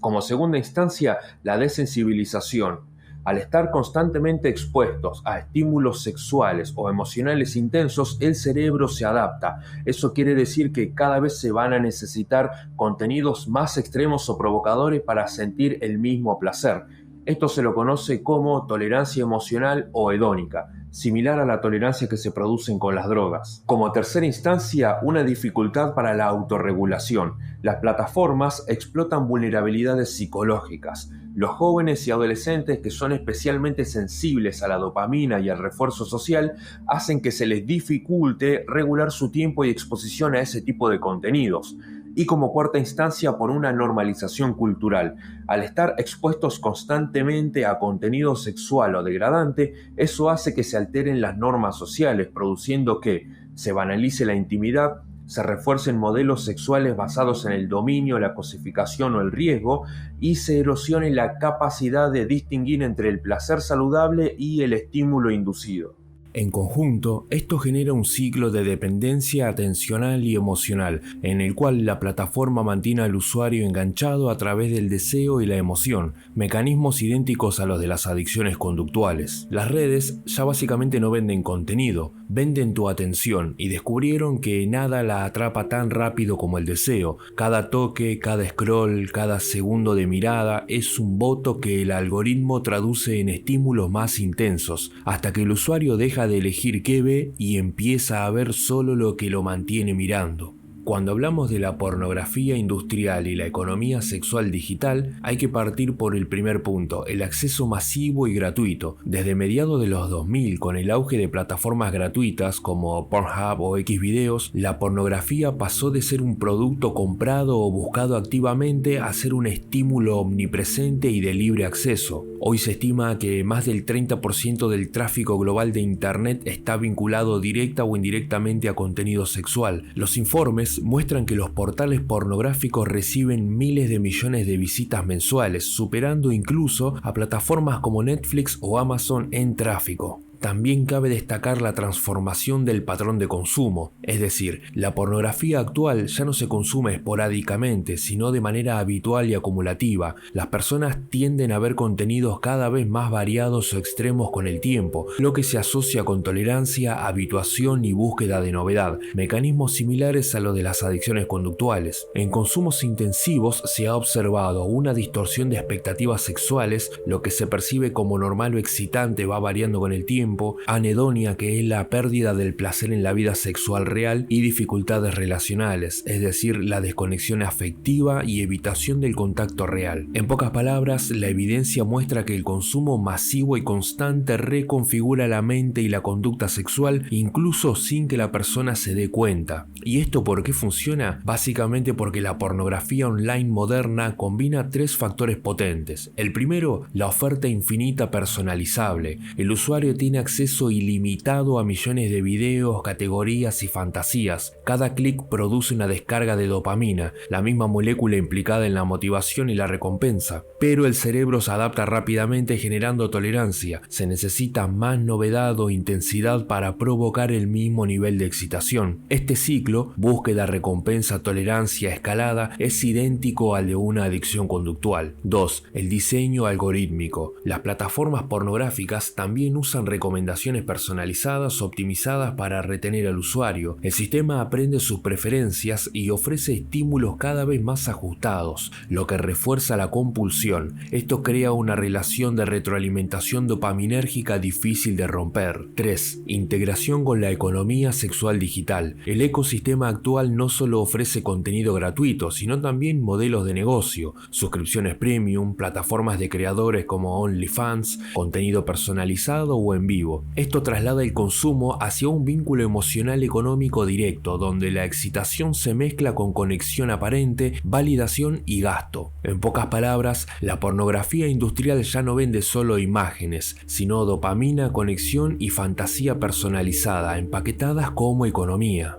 Como segunda instancia, la desensibilización. Al estar constantemente expuestos a estímulos sexuales o emocionales intensos, el cerebro se adapta. Eso quiere decir que cada vez se van a necesitar contenidos más extremos o provocadores para sentir el mismo placer. Esto se lo conoce como tolerancia emocional o hedónica, similar a la tolerancia que se producen con las drogas. Como tercera instancia, una dificultad para la autorregulación. Las plataformas explotan vulnerabilidades psicológicas. Los jóvenes y adolescentes que son especialmente sensibles a la dopamina y al refuerzo social hacen que se les dificulte regular su tiempo y exposición a ese tipo de contenidos. Y como cuarta instancia, por una normalización cultural. Al estar expuestos constantemente a contenido sexual o degradante, eso hace que se alteren las normas sociales, produciendo que se banalice la intimidad, se refuercen modelos sexuales basados en el dominio, la cosificación o el riesgo, y se erosione la capacidad de distinguir entre el placer saludable y el estímulo inducido. En conjunto, esto genera un ciclo de dependencia atencional y emocional, en el cual la plataforma mantiene al usuario enganchado a través del deseo y la emoción, mecanismos idénticos a los de las adicciones conductuales. Las redes ya básicamente no venden contenido, venden tu atención y descubrieron que nada la atrapa tan rápido como el deseo. Cada toque, cada scroll, cada segundo de mirada es un voto que el algoritmo traduce en estímulos más intensos, hasta que el usuario deja de elegir qué ve y empieza a ver solo lo que lo mantiene mirando. Cuando hablamos de la pornografía industrial y la economía sexual digital, hay que partir por el primer punto, el acceso masivo y gratuito. Desde mediados de los 2000, con el auge de plataformas gratuitas como Pornhub o Xvideos, la pornografía pasó de ser un producto comprado o buscado activamente a ser un estímulo omnipresente y de libre acceso. Hoy se estima que más del 30% del tráfico global de Internet está vinculado directa o indirectamente a contenido sexual. Los informes muestran que los portales pornográficos reciben miles de millones de visitas mensuales, superando incluso a plataformas como Netflix o Amazon en tráfico. también cabe destacar la transformación del patrón de consumo, es decir, la pornografía actual ya no se consume esporádicamente, sino de manera habitual y acumulativa. Las personas tienden a ver contenidos cada vez más variados o extremos con el tiempo, lo que se asocia con tolerancia, habituación y búsqueda de novedad, mecanismos similares a los de las adicciones conductuales. En consumos intensivos se ha observado una distorsión de expectativas sexuales, lo que se percibe como normal o excitante va variando con el tiempo, anedonia, que es la pérdida del placer en la vida sexual real, y dificultades relacionales, es decir, la desconexión afectiva y evitación del contacto real. En pocas palabras, la evidencia muestra que el consumo masivo y constante reconfigura la mente y la conducta sexual incluso sin que la persona se dé cuenta. ¿Y esto por qué funciona? Básicamente porque la pornografía online moderna combina tres factores potentes. El primero, la oferta infinita personalizable. El usuario tiene acceso ilimitado a millones de videos, categorías y fantasías. Cada clic produce una descarga de dopamina, la misma molécula implicada en la motivación y la recompensa. Pero el cerebro se adapta rápidamente generando tolerancia. Se necesita más novedad o intensidad para provocar el mismo nivel de excitación. Este ciclo, búsqueda, recompensa, tolerancia, escalada, es idéntico al de una adicción conductual. 2. El diseño algorítmico. Las plataformas pornográficas también usan recomendaciones personalizadas optimizadas para retener al usuario. El sistema aprende sus preferencias y ofrece estímulos cada vez más ajustados, lo que refuerza la compulsión. Esto crea una relación de retroalimentación dopaminérgica difícil de romper. 3. Integración con la economía sexual digital. El ecosistema actual no solo ofrece contenido gratuito, sino también modelos de negocio, suscripciones premium, plataformas de creadores como OnlyFans, contenido personalizado o en vivo. Esto traslada el consumo hacia un vínculo emocional económico directo, donde la excitación se mezcla con conexión aparente, validación y gasto. En pocas palabras, la pornografía industrial ya no vende solo imágenes, sino dopamina, conexión y fantasía personalizada, empaquetadas como economía.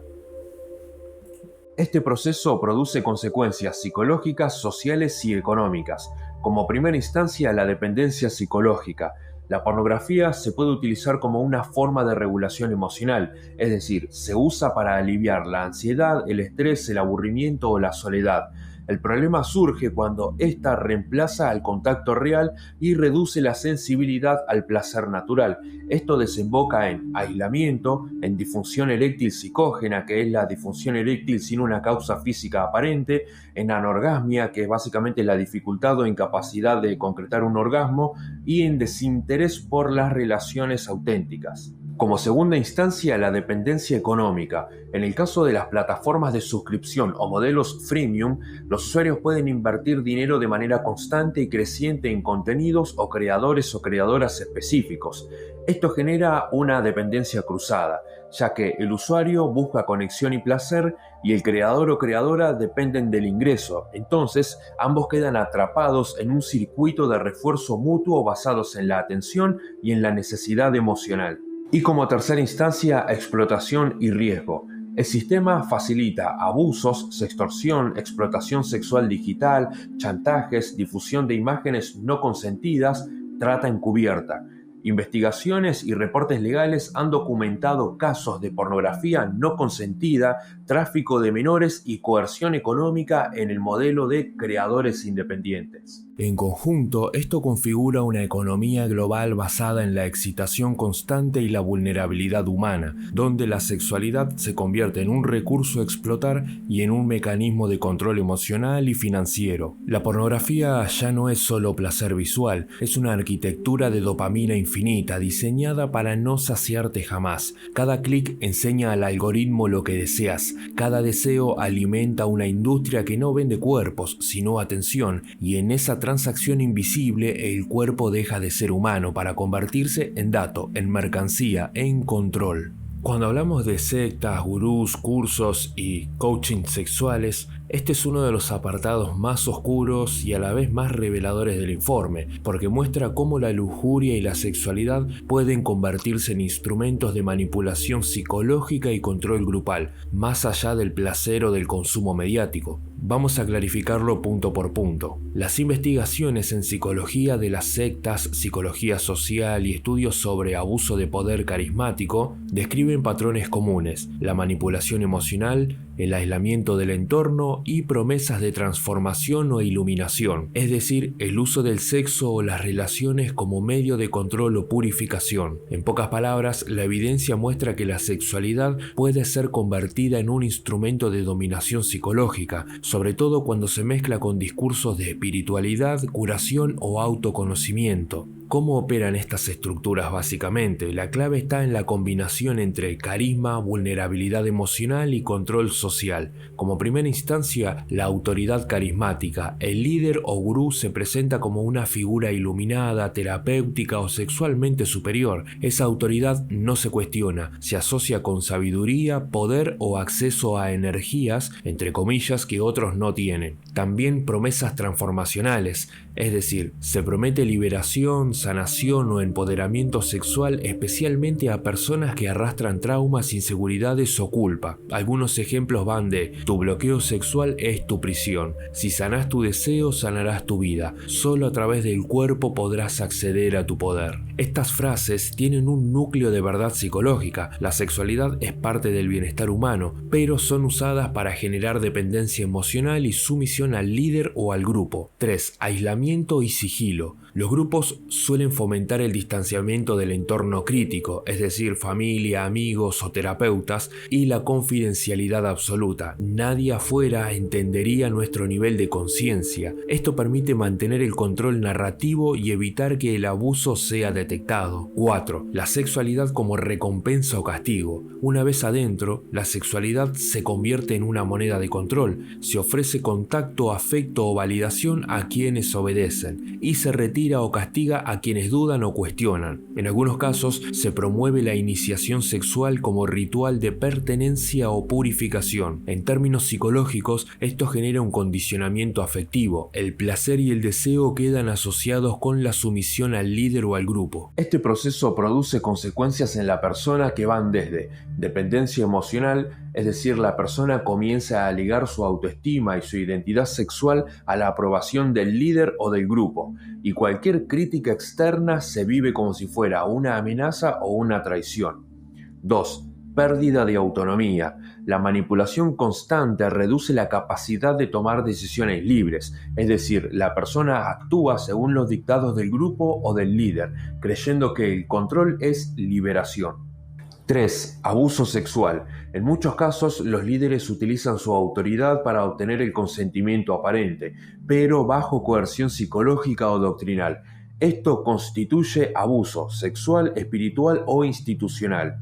Este proceso produce consecuencias psicológicas, sociales y económicas. Como primera instancia, la dependencia psicológica. La pornografía se puede utilizar como una forma de regulación emocional, es decir, se usa para aliviar la ansiedad, el estrés, el aburrimiento o la soledad. El problema surge cuando ésta reemplaza al contacto real y reduce la sensibilidad al placer natural. Esto desemboca en aislamiento, en disfunción eréctil psicógena, que es la disfunción eréctil sin una causa física aparente, en anorgasmia, que es básicamente la dificultad o incapacidad de concretar un orgasmo, y en desinterés por las relaciones auténticas. Como segunda instancia, la dependencia económica. En el caso de las plataformas de suscripción o modelos freemium, los usuarios pueden invertir dinero de manera constante y creciente en contenidos o creadoras específicos. Esto genera una dependencia cruzada, ya que el usuario busca conexión y placer y el creador o creadora dependen del ingreso. Entonces, ambos quedan atrapados en un circuito de refuerzo mutuo basados en la atención y en la necesidad emocional. Y como tercera instancia, explotación y riesgo. El sistema facilita abusos, sextorsión, explotación sexual digital, chantajes, difusión de imágenes no consentidas, trata encubierta. Investigaciones y reportes legales han documentado casos de pornografía no consentida, tráfico de menores y coerción económica en el modelo de creadores independientes. En conjunto, esto configura una economía global basada en la excitación constante y la vulnerabilidad humana, donde la sexualidad se convierte en un recurso a explotar y en un mecanismo de control emocional y financiero. La pornografía ya no es solo placer visual, es una arquitectura de dopamina infinita diseñada para no saciarte jamás. Cada clic enseña al algoritmo lo que deseas, cada deseo alimenta una industria que no vende cuerpos, sino atención, y en esa transacción invisible el cuerpo deja de ser humano para convertirse en dato, en mercancía, en control. Cuando hablamos de sectas, gurús, cursos y coaching sexuales, Este es uno de los apartados más oscuros y a la vez más reveladores del informe, porque muestra cómo la lujuria y la sexualidad pueden convertirse en instrumentos de manipulación psicológica y control grupal, más allá del placer o del consumo mediático. Vamos a clarificarlo punto por punto. Las investigaciones en psicología de las sectas, psicología social y estudios sobre abuso de poder carismático describen patrones comunes: la manipulación emocional, el aislamiento del entorno y promesas de transformación o iluminación, es decir, el uso del sexo o las relaciones como medio de control o purificación. En pocas palabras, la evidencia muestra que la sexualidad puede ser convertida en un instrumento de dominación psicológica, sobre todo cuando se mezcla con discursos de espiritualidad, curación o autoconocimiento. ¿Cómo operan estas estructuras básicamente? La clave está en la combinación entre carisma, vulnerabilidad emocional y control social. Como primera instancia, la autoridad carismática. El líder o gurú se presenta como una figura iluminada, terapéutica o sexualmente superior. Esa autoridad no se cuestiona, se asocia con sabiduría, poder o acceso a energías, entre comillas, que otros no tienen. También promesas transformacionales, es decir, se promete liberación, sanación o empoderamiento sexual, especialmente a personas que arrastran traumas, inseguridades o culpa. Algunos ejemplos van de: tu bloqueo sexual es tu prisión, si sanás tu deseo, sanarás tu vida, solo a través del cuerpo podrás acceder a tu poder. Estas frases tienen un núcleo de verdad psicológica. La sexualidad es parte del bienestar humano, pero son usadas para generar dependencia emocional y sumisión al líder o al grupo. 3. Aislamiento y sigilo. Los grupos suelen fomentar el distanciamiento del entorno crítico, es decir, familia, amigos o terapeutas, y la confidencialidad absoluta. Nadie afuera entendería nuestro nivel de conciencia. Esto permite mantener el control narrativo y evitar que el abuso sea detectado. 4. La sexualidad como recompensa o castigo. Una vez adentro, la sexualidad se convierte en una moneda de control. Se ofrece contacto, afecto o validación a quienes obedecen, y se retira o castiga a quienes dudan o cuestionan. En algunos casos se promueve la iniciación sexual como ritual de pertenencia o purificación. En términos psicológicos, esto genera un condicionamiento afectivo. El placer y el deseo quedan asociados con la sumisión al líder o al grupo. Este proceso produce consecuencias en la persona que van desde dependencia emocional, es decir, la persona comienza a ligar su autoestima y su identidad sexual a la aprobación del líder o del grupo, y cualquier crítica externa se vive como si fuera una amenaza o una traición. 2. Pérdida de autonomía. La manipulación constante reduce la capacidad de tomar decisiones libres, es decir, la persona actúa según los dictados del grupo o del líder, creyendo que el control es liberación. 3. Abuso sexual. En muchos casos, los líderes utilizan su autoridad para obtener el consentimiento aparente, pero bajo coerción psicológica o doctrinal. Esto constituye abuso sexual, espiritual o institucional.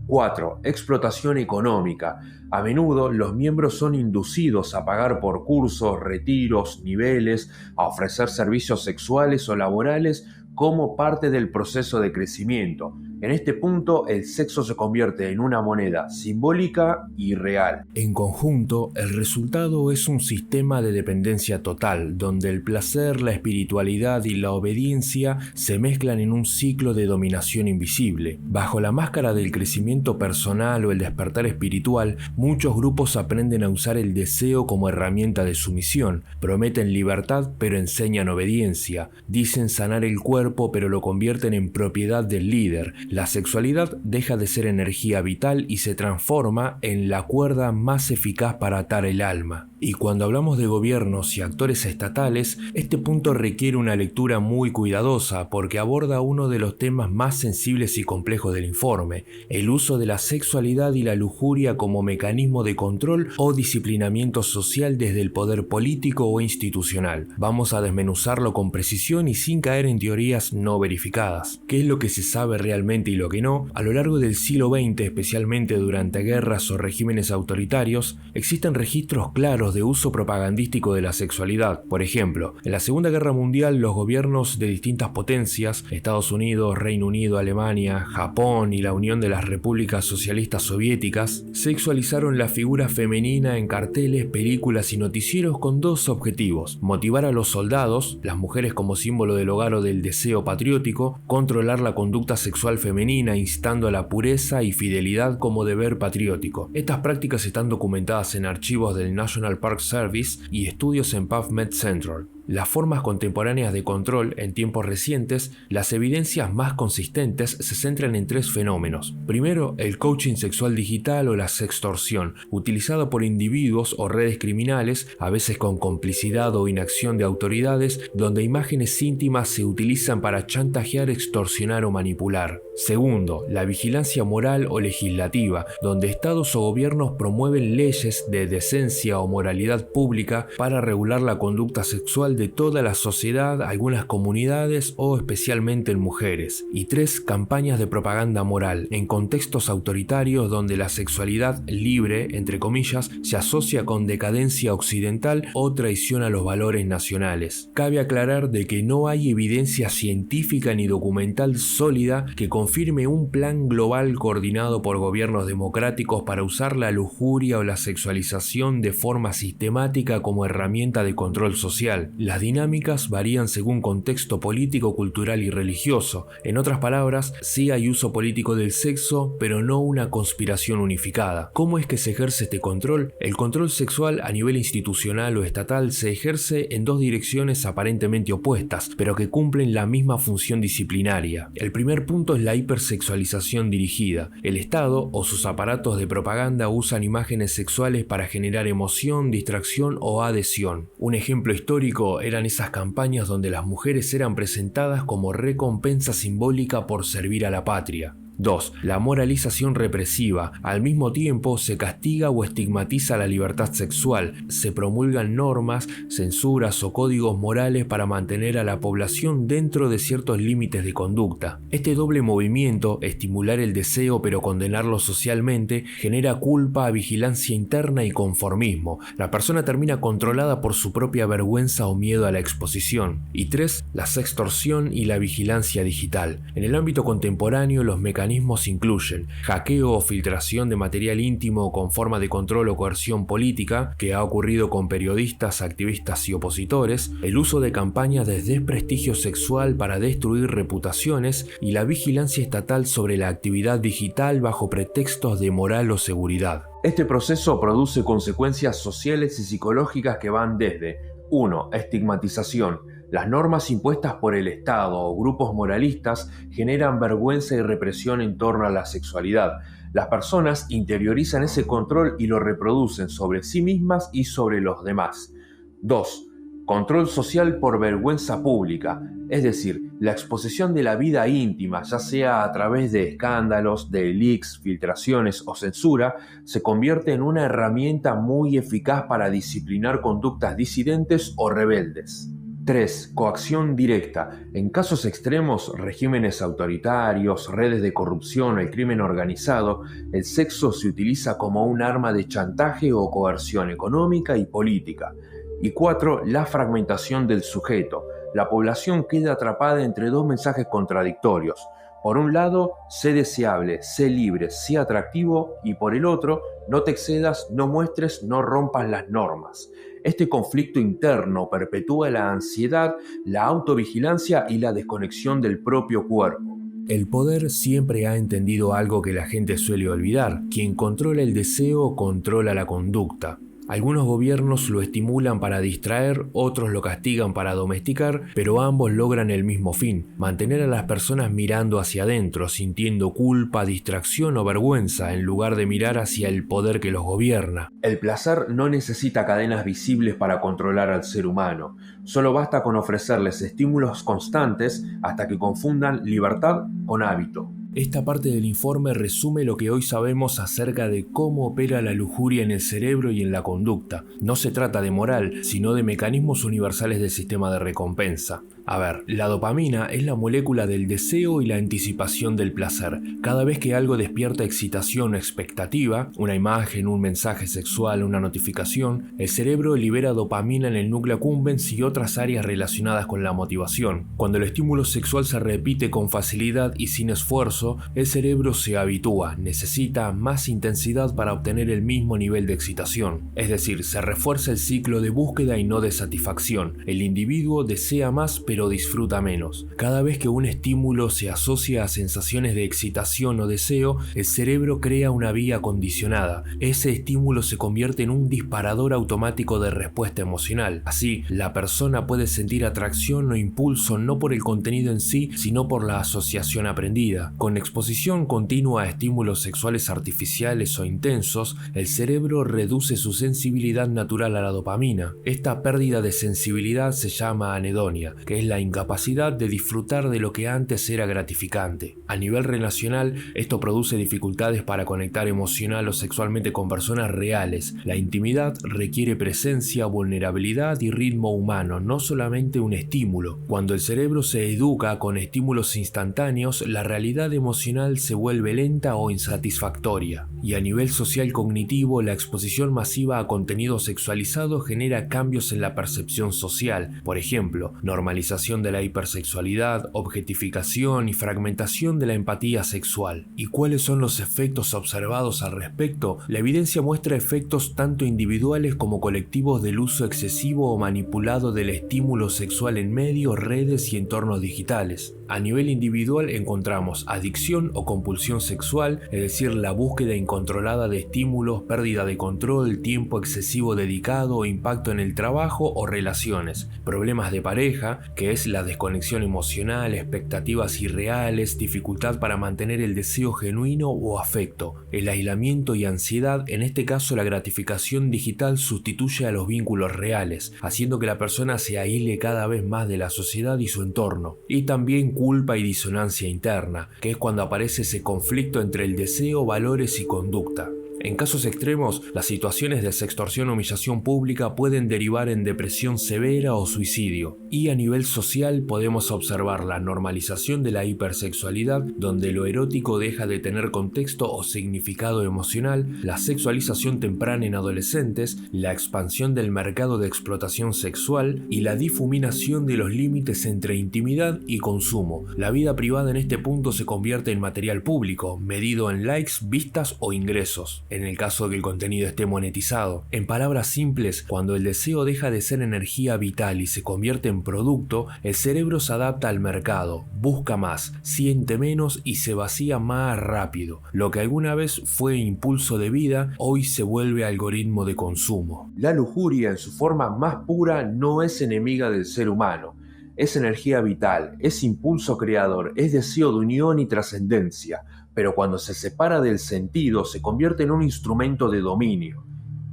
4. Explotación económica. A menudo los miembros son inducidos a pagar por cursos, retiros, niveles, a ofrecer servicios sexuales o laborales como parte del proceso de crecimiento. En este punto, el sexo se convierte en una moneda simbólica y real. En conjunto, el resultado es un sistema de dependencia total, donde el placer, la espiritualidad y la obediencia se mezclan en un ciclo de dominación invisible. Bajo la máscara del crecimiento personal o el despertar espiritual, muchos grupos aprenden a usar el deseo como herramienta de sumisión, prometen libertad pero enseñan obediencia, dicen sanar el cuerpo pero lo convierten en propiedad del líder. La sexualidad deja de ser energía vital y se transforma en la cuerda más eficaz para atar el alma. Y cuando hablamos de gobiernos y actores estatales, este punto requiere una lectura muy cuidadosa porque aborda uno de los temas más sensibles y complejos del informe: el uso de la sexualidad y la lujuria como mecanismo de control o disciplinamiento social desde el poder político o institucional. Vamos a desmenuzarlo con precisión y sin caer en teorías no verificadas. ¿Qué es lo que se sabe realmente y lo que no? A lo largo del siglo XX, especialmente durante guerras o regímenes autoritarios, existen registros claros de uso propagandístico de la sexualidad. Por ejemplo, en la Segunda Guerra Mundial, los gobiernos de distintas potencias, Estados Unidos, Reino Unido, Alemania, Japón y la Unión de las Repúblicas Socialistas Soviéticas, sexualizaron usaron la figura femenina en carteles, películas y noticieros con dos objetivos: motivar a los soldados, las mujeres como símbolo del hogar o del deseo patriótico, controlar la conducta sexual femenina instando a la pureza y fidelidad como deber patriótico. Estas prácticas están documentadas en archivos del National Park Service y estudios en PubMed Central. Las formas contemporáneas de control en tiempos recientes, las evidencias más consistentes se centran en tres fenómenos. Primero, el coaching sexual digital o la sextorsión, utilizado por individuos o redes criminales, a veces con complicidad o inacción de autoridades, donde imágenes íntimas se utilizan para chantajear, extorsionar o manipular. Segundo, la vigilancia moral o legislativa, donde estados o gobiernos promueven leyes de decencia o moralidad pública para regular la conducta sexual de toda la sociedad, algunas comunidades o especialmente en mujeres. Y tres, campañas de propaganda moral, en contextos autoritarios donde la sexualidad libre, entre comillas, se asocia con decadencia occidental o traición a los valores nacionales. Cabe aclarar de que no hay evidencia científica ni documental sólida que confirme un plan global coordinado por gobiernos democráticos para usar la lujuria o la sexualización de forma sistemática como herramienta de control social. Las dinámicas varían según contexto político, cultural y religioso. En otras palabras, sí hay uso político del sexo, pero no una conspiración unificada. ¿Cómo es que se ejerce este control? El control sexual a nivel institucional o estatal se ejerce en dos direcciones aparentemente opuestas, pero que cumplen la misma función disciplinaria. El primer punto es la hipersexualización dirigida. El Estado o sus aparatos de propaganda usan imágenes sexuales para generar emoción, distracción o adhesión. Un ejemplo histórico eran esas campañas donde las mujeres eran presentadas como recompensa simbólica por servir a la patria. 2. La moralización represiva. Al mismo tiempo se castiga o estigmatiza la libertad sexual, se promulgan normas, censuras o códigos morales para mantener a la población dentro de ciertos límites de conducta. Este doble movimiento, estimular el deseo pero condenarlo socialmente, genera culpa, vigilancia interna y conformismo. La persona termina controlada por su propia vergüenza o miedo a la exposición. Y 3. La sextorsión y la vigilancia digital. En el ámbito contemporáneo, los mecanismos incluyen hackeo o filtración de material íntimo con forma de control o coerción política, que ha ocurrido con periodistas, activistas y opositores, el uso de campañas de desprestigio sexual para destruir reputaciones y la vigilancia estatal sobre la actividad digital bajo pretextos de moral o seguridad. Este proceso produce consecuencias sociales y psicológicas que van desde 1. Estigmatización. Las normas impuestas por el Estado o grupos moralistas generan vergüenza y represión en torno a la sexualidad. Las personas interiorizan ese control y lo reproducen sobre sí mismas y sobre los demás. 2. Control social por vergüenza pública, es decir, la exposición de la vida íntima, ya sea a través de escándalos, de leaks, filtraciones o censura, se convierte en una herramienta muy eficaz para disciplinar conductas disidentes o rebeldes. 3. Coacción directa. En casos extremos, regímenes autoritarios, redes de corrupción o el crimen organizado, el sexo se utiliza como un arma de chantaje o coerción económica y política. Y 4. La fragmentación del sujeto. La población queda atrapada entre dos mensajes contradictorios. Por un lado, sé deseable, sé libre, sé atractivo, y por el otro, no te excedas, no muestres, no rompas las normas. Este conflicto interno perpetúa la ansiedad, la autovigilancia y la desconexión del propio cuerpo. El poder siempre ha entendido algo que la gente suele olvidar: quien controla el deseo controla la conducta. Algunos gobiernos lo estimulan para distraer, otros lo castigan para domesticar, pero ambos logran el mismo fin: mantener a las personas mirando hacia adentro, sintiendo culpa, distracción o vergüenza, en lugar de mirar hacia el poder que los gobierna. El placer no necesita cadenas visibles para controlar al ser humano. Solo basta con ofrecerles estímulos constantes hasta que confundan libertad con hábito. Esta parte del informe resume lo que hoy sabemos acerca de cómo opera la lujuria en el cerebro y en la conducta. No se trata de moral, sino de mecanismos universales del sistema de recompensa. A ver, la dopamina es la molécula del deseo y la anticipación del placer. Cada vez que algo despierta excitación o expectativa, una imagen, un mensaje sexual, una notificación, el cerebro libera dopamina en el núcleo accumbens y otras áreas relacionadas con la motivación. Cuando el estímulo sexual se repite con facilidad y sin esfuerzo, el cerebro se habitúa, necesita más intensidad para obtener el mismo nivel de excitación. Es decir, se refuerza el ciclo de búsqueda y no de satisfacción. El individuo desea más pero disfruta menos. Cada vez que un estímulo se asocia a sensaciones de excitación o deseo, el cerebro crea una vía condicionada. Ese estímulo se convierte en un disparador automático de respuesta emocional. Así, la persona puede sentir atracción o impulso no por el contenido en sí, sino por la asociación aprendida. Con exposición continua a estímulos sexuales artificiales o intensos, el cerebro reduce su sensibilidad natural a la dopamina. Esta pérdida de sensibilidad se llama anedonia, que es la incapacidad de disfrutar de lo que antes era gratificante. A nivel relacional, esto produce dificultades para conectar emocional o sexualmente con personas reales. La intimidad requiere presencia, vulnerabilidad y ritmo humano, no solamente un estímulo. Cuando el cerebro se educa con estímulos instantáneos, la realidad emocional se vuelve lenta o insatisfactoria. Y a nivel social cognitivo, la exposición masiva a contenido sexualizado genera cambios en la percepción social. Por ejemplo, normalización de la hipersexualidad, objetificación y fragmentación de la empatía sexual. ¿Y cuáles son los efectos observados al respecto? La evidencia muestra efectos tanto individuales como colectivos del uso excesivo o manipulado del estímulo sexual en medios, redes y entornos digitales. A nivel individual encontramos adicción o compulsión sexual, es decir, la búsqueda incontrolada de estímulos, pérdida de control, tiempo excesivo dedicado, impacto en el trabajo o relaciones, problemas de pareja, que es la desconexión emocional, expectativas irreales, dificultad para mantener el deseo genuino o afecto, el aislamiento y ansiedad. En este caso, la gratificación digital sustituye a los vínculos reales, haciendo que la persona se aísle cada vez más de la sociedad y su entorno. Y también culpa y disonancia interna, que es cuando aparece ese conflicto entre el deseo, valores y conducta. En casos extremos, las situaciones de sextorsión o humillación pública pueden derivar en depresión severa o suicidio. Y a nivel social podemos observar la normalización de la hipersexualidad, donde lo erótico deja de tener contexto o significado emocional, la sexualización temprana en adolescentes, la expansión del mercado de explotación sexual y la difuminación de los límites entre intimidad y consumo. La vida privada en este punto se convierte en material público, medido en likes, vistas o ingresos, en el caso de que el contenido esté monetizado. En palabras simples, cuando el deseo deja de ser energía vital y se convierte en producto, el cerebro se adapta al mercado, busca más, siente menos y se vacía más rápido. Lo que alguna vez fue impulso de vida, hoy se vuelve algoritmo de consumo. La lujuria en su forma más pura no es enemiga del ser humano. Es energía vital, es impulso creador, es deseo de unión y trascendencia, pero cuando se separa del sentido se convierte en un instrumento de dominio.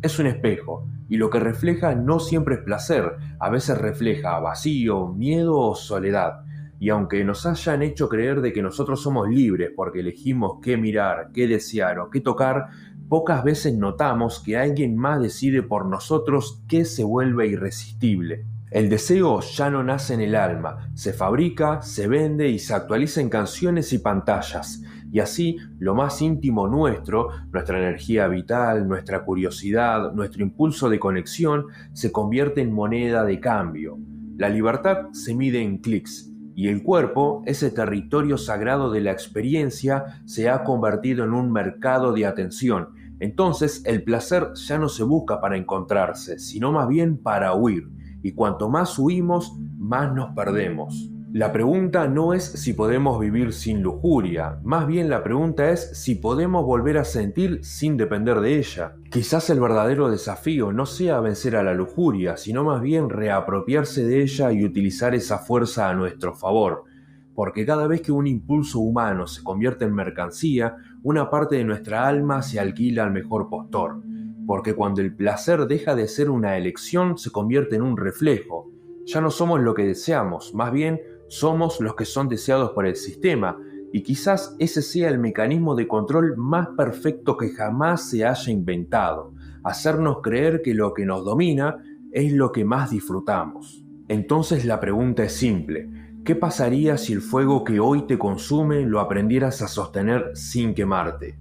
Es un espejo, y lo que refleja no siempre es placer, a veces refleja vacío, miedo o soledad. Y aunque nos hayan hecho creer de que nosotros somos libres porque elegimos qué mirar, qué desear o qué tocar, pocas veces notamos que alguien más decide por nosotros qué se vuelve irresistible. El deseo ya no nace en el alma, se fabrica, se vende y se actualiza en canciones y pantallas. Y así, lo más íntimo nuestro, nuestra energía vital, nuestra curiosidad, nuestro impulso de conexión, se convierte en moneda de cambio. La libertad se mide en clics, y el cuerpo, ese territorio sagrado de la experiencia, se ha convertido en un mercado de atención. Entonces, el placer ya no se busca para encontrarse, sino más bien para huir. Y cuanto más huimos, más nos perdemos. La pregunta no es si podemos vivir sin lujuria, más bien la pregunta es si podemos volver a sentir sin depender de ella. Quizás el verdadero desafío no sea vencer a la lujuria, sino más bien reapropiarse de ella y utilizar esa fuerza a nuestro favor. Porque cada vez que un impulso humano se convierte en mercancía, una parte de nuestra alma se alquila al mejor postor. Porque cuando el placer deja de ser una elección, se convierte en un reflejo. Ya no somos lo que deseamos, más bien somos los que son deseados por el sistema, y quizás ese sea el mecanismo de control más perfecto que jamás se haya inventado, hacernos creer que lo que nos domina es lo que más disfrutamos. Entonces la pregunta es simple: ¿qué pasaría si el fuego que hoy te consume lo aprendieras a sostener sin quemarte?